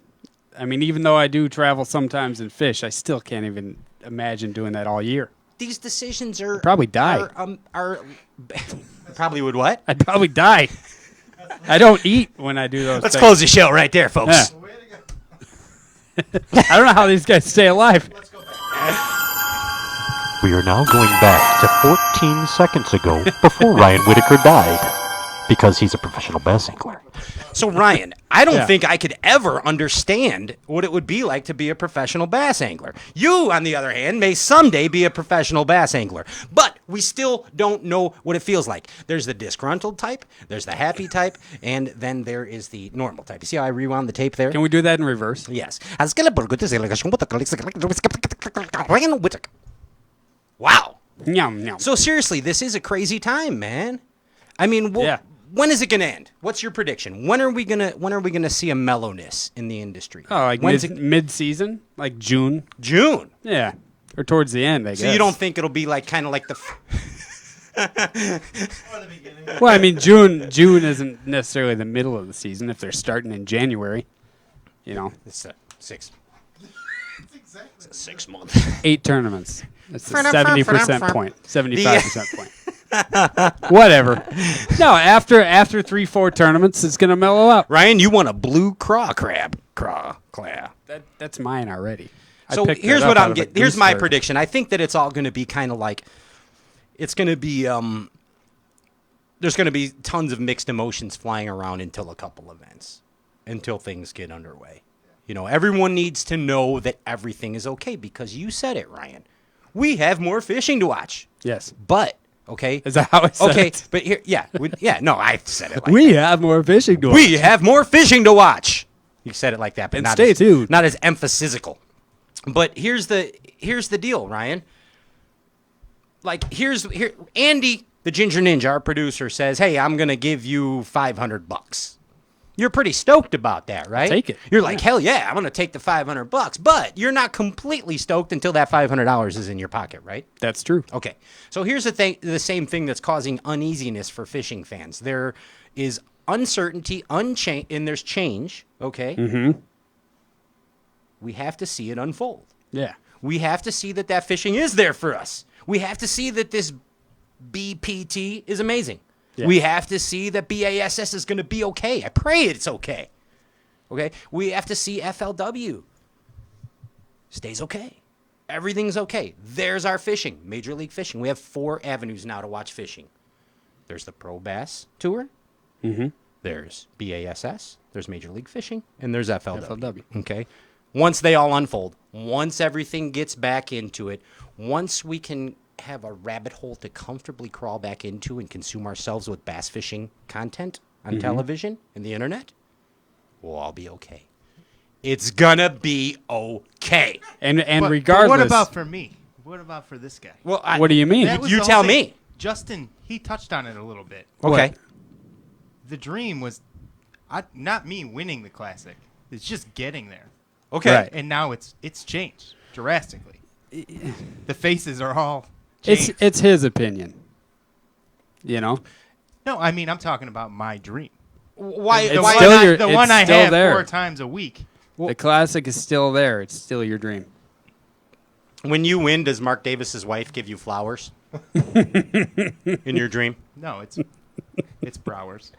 I mean, even though I do travel sometimes and fish, I still can't even imagine doing that all year. These decisions are probably die. Are probably would what? I'd probably die. I don't eat when I do those. Let's things. close the show right there, folks. Yeah. I don't know how these guys stay alive. We are now going back to 14 seconds ago before Ryan Whitaker died because he's a professional bass angler. So Ryan, I don't Yeah. think I could ever understand what it would be like to be a professional bass angler. You, on the other hand, may someday be a professional bass angler, but we still don't know what it feels like. There's the disgruntled type, there's the happy type, and then there is the normal type. You see how I rewound the tape there? Can we do that in reverse? Yes. Wow. Yum, yum. So seriously, this is a crazy time, man. I mean, Yeah. when is it going to end? What's your prediction? When are we gonna see a mellowness in the industry? Oh, like When's mid-season, like June. June. Yeah, or towards the end, I guess. So you don't think it'll be like kind of like the Well, I mean, June isn't necessarily the middle of the season if they're starting in January. You know, it's a 6. It's a 6 month. 8 tournaments. That's a 70% point, 75% point. Whatever. No, after 3-4 tournaments, it's gonna mellow out. Ryan, you want a blue craw crab. That's mine already. I So picked here's that what up I'm out of a getting. Here's my gooseberry. prediction. I think that it's all going to be kind of like, it's going to be, there's going to be tons of mixed emotions flying around until a couple events, until things get underway. You know, everyone needs to know that everything is okay because you said it, Ryan. We have more fishing to watch, Yes. but okay. Is that how I said Okay, it? but here, no, I said it like We have more fishing to watch. we have more fishing to watch. You said it like that, but And not stay as, tuned. not as emphasical. But here's the deal, Ryan. Like here, Andy, the Ginger Ninja, our producer, says, "Hey, I'm gonna give you $500." You're pretty stoked about that, right? Take it. You're like, hell yeah, I'm gonna take the $500. But you're not completely stoked until that $500 is in your pocket, right? That's true. Okay, so here's the same thing that's causing uneasiness for fishing fans. There is uncertainty, and there's change. Okay, Mm-hmm. we have to see it unfold. Yeah. We have to see that fishing is there for us. We have to see that this BPT is amazing. Yeah. We have to see that BASS is going to be okay. I pray it's okay. Okay? We have to see FLW stays okay. Everything's okay. There's our fishing, Major League Fishing. We have 4 avenues now to watch fishing. There's the Pro Bass Tour. Mm-hmm. There's BASS. There's Major League Fishing. And there's FLW. FLW. Okay? Once they all unfold, once everything gets back into it, once we can have a rabbit hole to comfortably crawl back into and consume ourselves with bass fishing content on television and the internet, we'll all be okay. It's gonna be okay. And But regardless, what about for me? What about for this guy? Well, what do you mean? That was You the tell whole thing. me. Justin, he touched on it a little bit. Okay. The dream was not me winning the classic. It's just getting there. Okay. Right. And now it's changed drastically. The faces are all changed. It's his opinion. You know, No, I mean I'm talking about my dream. Why? It's The why one, still I, your- the it's one I still have there. 4 times a week. the classic is still there. It's still your dream. when you win, does Mark Davis's wife give you flowers in your dream? No, it's Browers.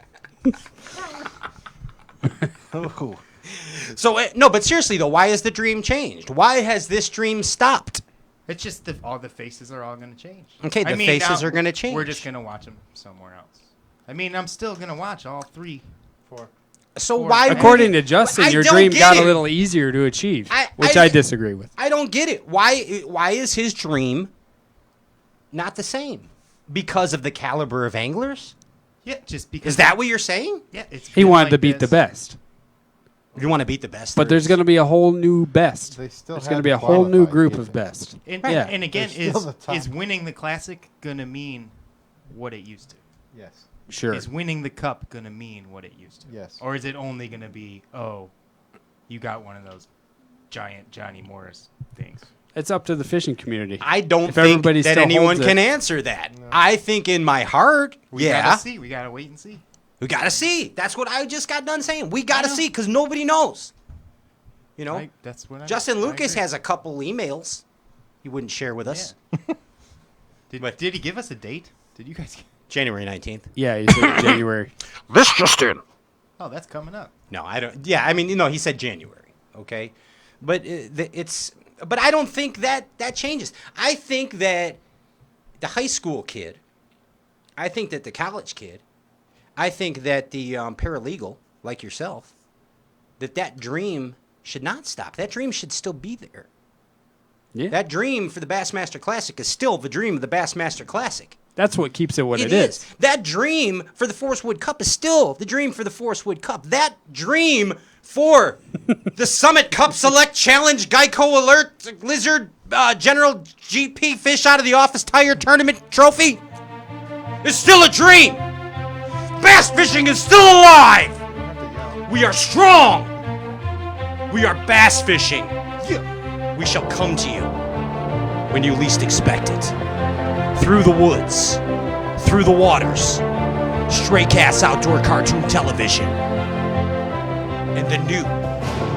So no, but seriously though, why has the dream changed? Why has this dream stopped? It's just all the faces are all going to change. Okay, the faces are gonna change. We're just going to watch them somewhere else. I mean, I'm still going to watch all 3, 4. So Or- why? According to would it- Justin, I your don't dream get got it. a little easier to achieve, I disagree with. I don't get it. Why is his dream not the same? Because of the caliber of anglers? Yeah, just because. Is that what you're saying? Yeah, it's He been wanted like to beat the this. best, You want to beat the best, but there's going to be a whole new best. They still There's going to haven't be a whole new qualified group yet. of best. And, Yeah. and again, They're still the top. is winning the classic gonna mean what it used to? Yes. Sure. Is winning the cup gonna mean what it used to? Yes. Or is it only gonna be, oh, you got one of those giant Johnny Morris things? It's up to the fishing community. I don't If think everybody that still anyone holds can it. answer that. I think in my heart, We yeah, gotta see. We gotta wait and see. we got to see. That's what I just got done saying. We got to I know. see because nobody knows. You know, That's what Justin I Lucas agree. has a couple emails he wouldn't share with us. Did he give us a date? Did you guys? January 19th. Yeah, he said January. This just in. Oh, that's coming up. No, I don't. Yeah, I mean, he said January. Okay, but it's. But I don't think that changes. I think that the high school kid, I think that the college kid, I think that the paralegal like yourself, that dream should not stop. That dream should still be there. Yeah. That dream for the Bassmaster Classic is still the dream of the Bassmaster Classic. That's what keeps it what It it is. That dream for the Forest Wood Cup is still the dream for the Forest Wood Cup. That dream for the Summit Cup Select Challenge Geico Alert Lizard General GP Fish Out of the Office Tire Tournament Trophy is still a dream. Bass fishing is still alive. We are strong. We are bass fishing. We shall come to you when you least expect it. Through the woods, through the waters, Stray Cats Outdoor Cartoon Television, and the new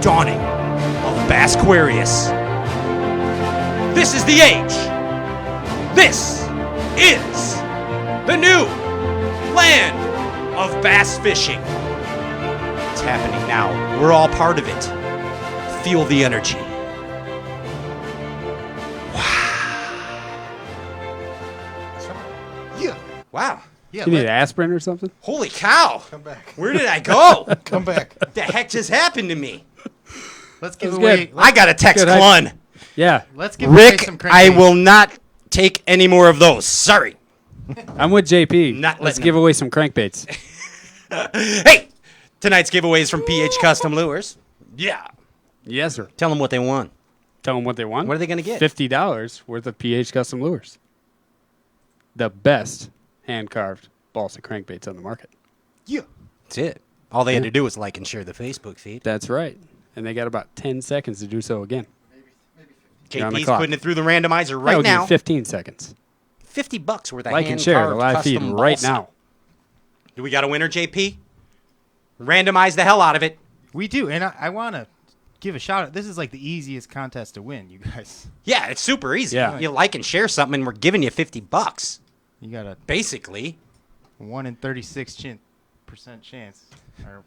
dawning of Bassquarius. This is the age. This is the new land of bass fishing. It's happening now. We're all part of it. Feel the energy. Yeah. Wow. Yeah. You need aspirin or something? Holy cow. Come back. Where did I go? Come back. What the heck just happened to me? Let's give That's away. good. I got a text Good, Clun. Yeah. Let's give away Rick, some I crankbaits. will not take any more of those. Sorry. I'm with JP. Not Let's letting give away some crankbaits. Hey, tonight's giveaway is from PH Custom Lures. Yeah. Yes, sir. Tell them what they want. Tell them what they want. What are they going to get? $50 worth of PH Custom Lures. The best hand-carved balsa crankbaits on the market. Yeah. That's it. All they had to do was like and share the Facebook feed. That's right. And they got about 10 seconds to do so again. You're on the JP's clock. putting it through the randomizer I'll right give now. you 15 seconds. $50 worth of Like and share the hand-carved live feed custom right balsa. now. Do we got a winner, JP? Randomize the hell out of it. We do, and I want to give a shout out. This is like the easiest contest to win, you guys. Yeah, it's super easy. Yeah. You like and share something, and we're giving you $50. You got a Basically. 1 in 36% chance. Or,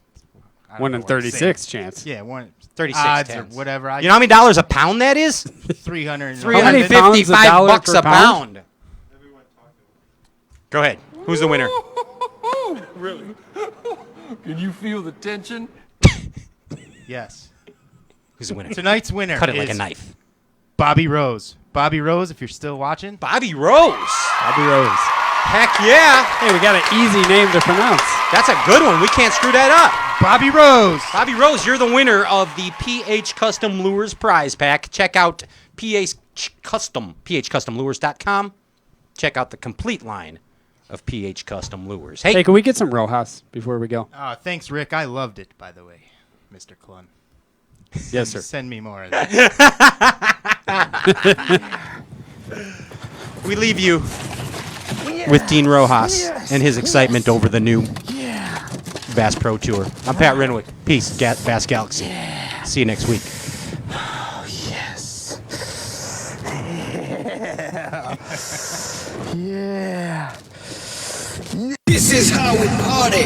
I don't 1 know in what I'm 36 saying. chance. Yeah, 1 36 odds tenths. or whatever. You know how many dollars a pound that is? 300. How many pounds a dollar $355 per a pound? pound. Go ahead. Who's the winner? Really? Can you feel the tension? Yes. Who's the winner? Tonight's winner Cut it is like a knife. Bobby Rose. Bobby Rose, if you're still watching. Bobby Rose. Bobby Rose. Heck yeah. Hey, we got an easy name to pronounce. That's a good one. We can't screw that up. Bobby Rose. Bobby Rose, you're the winner of the PH Custom Lures prize pack. Check out phcustomlures.com. Check out the complete line of PH Custom Lures. Hey, Hey, can we get some Rojas before we go? Thanks, Rick. I loved it, by the way, Mr. Clun. Yes, sir. Send me more of that. we leave you with Dean Rojas and his excitement over the new Bass Pro Tour. I'm Pat Renwick. Peace, Bass Galaxy. See you next week. Yes. Yeah. This is how we party.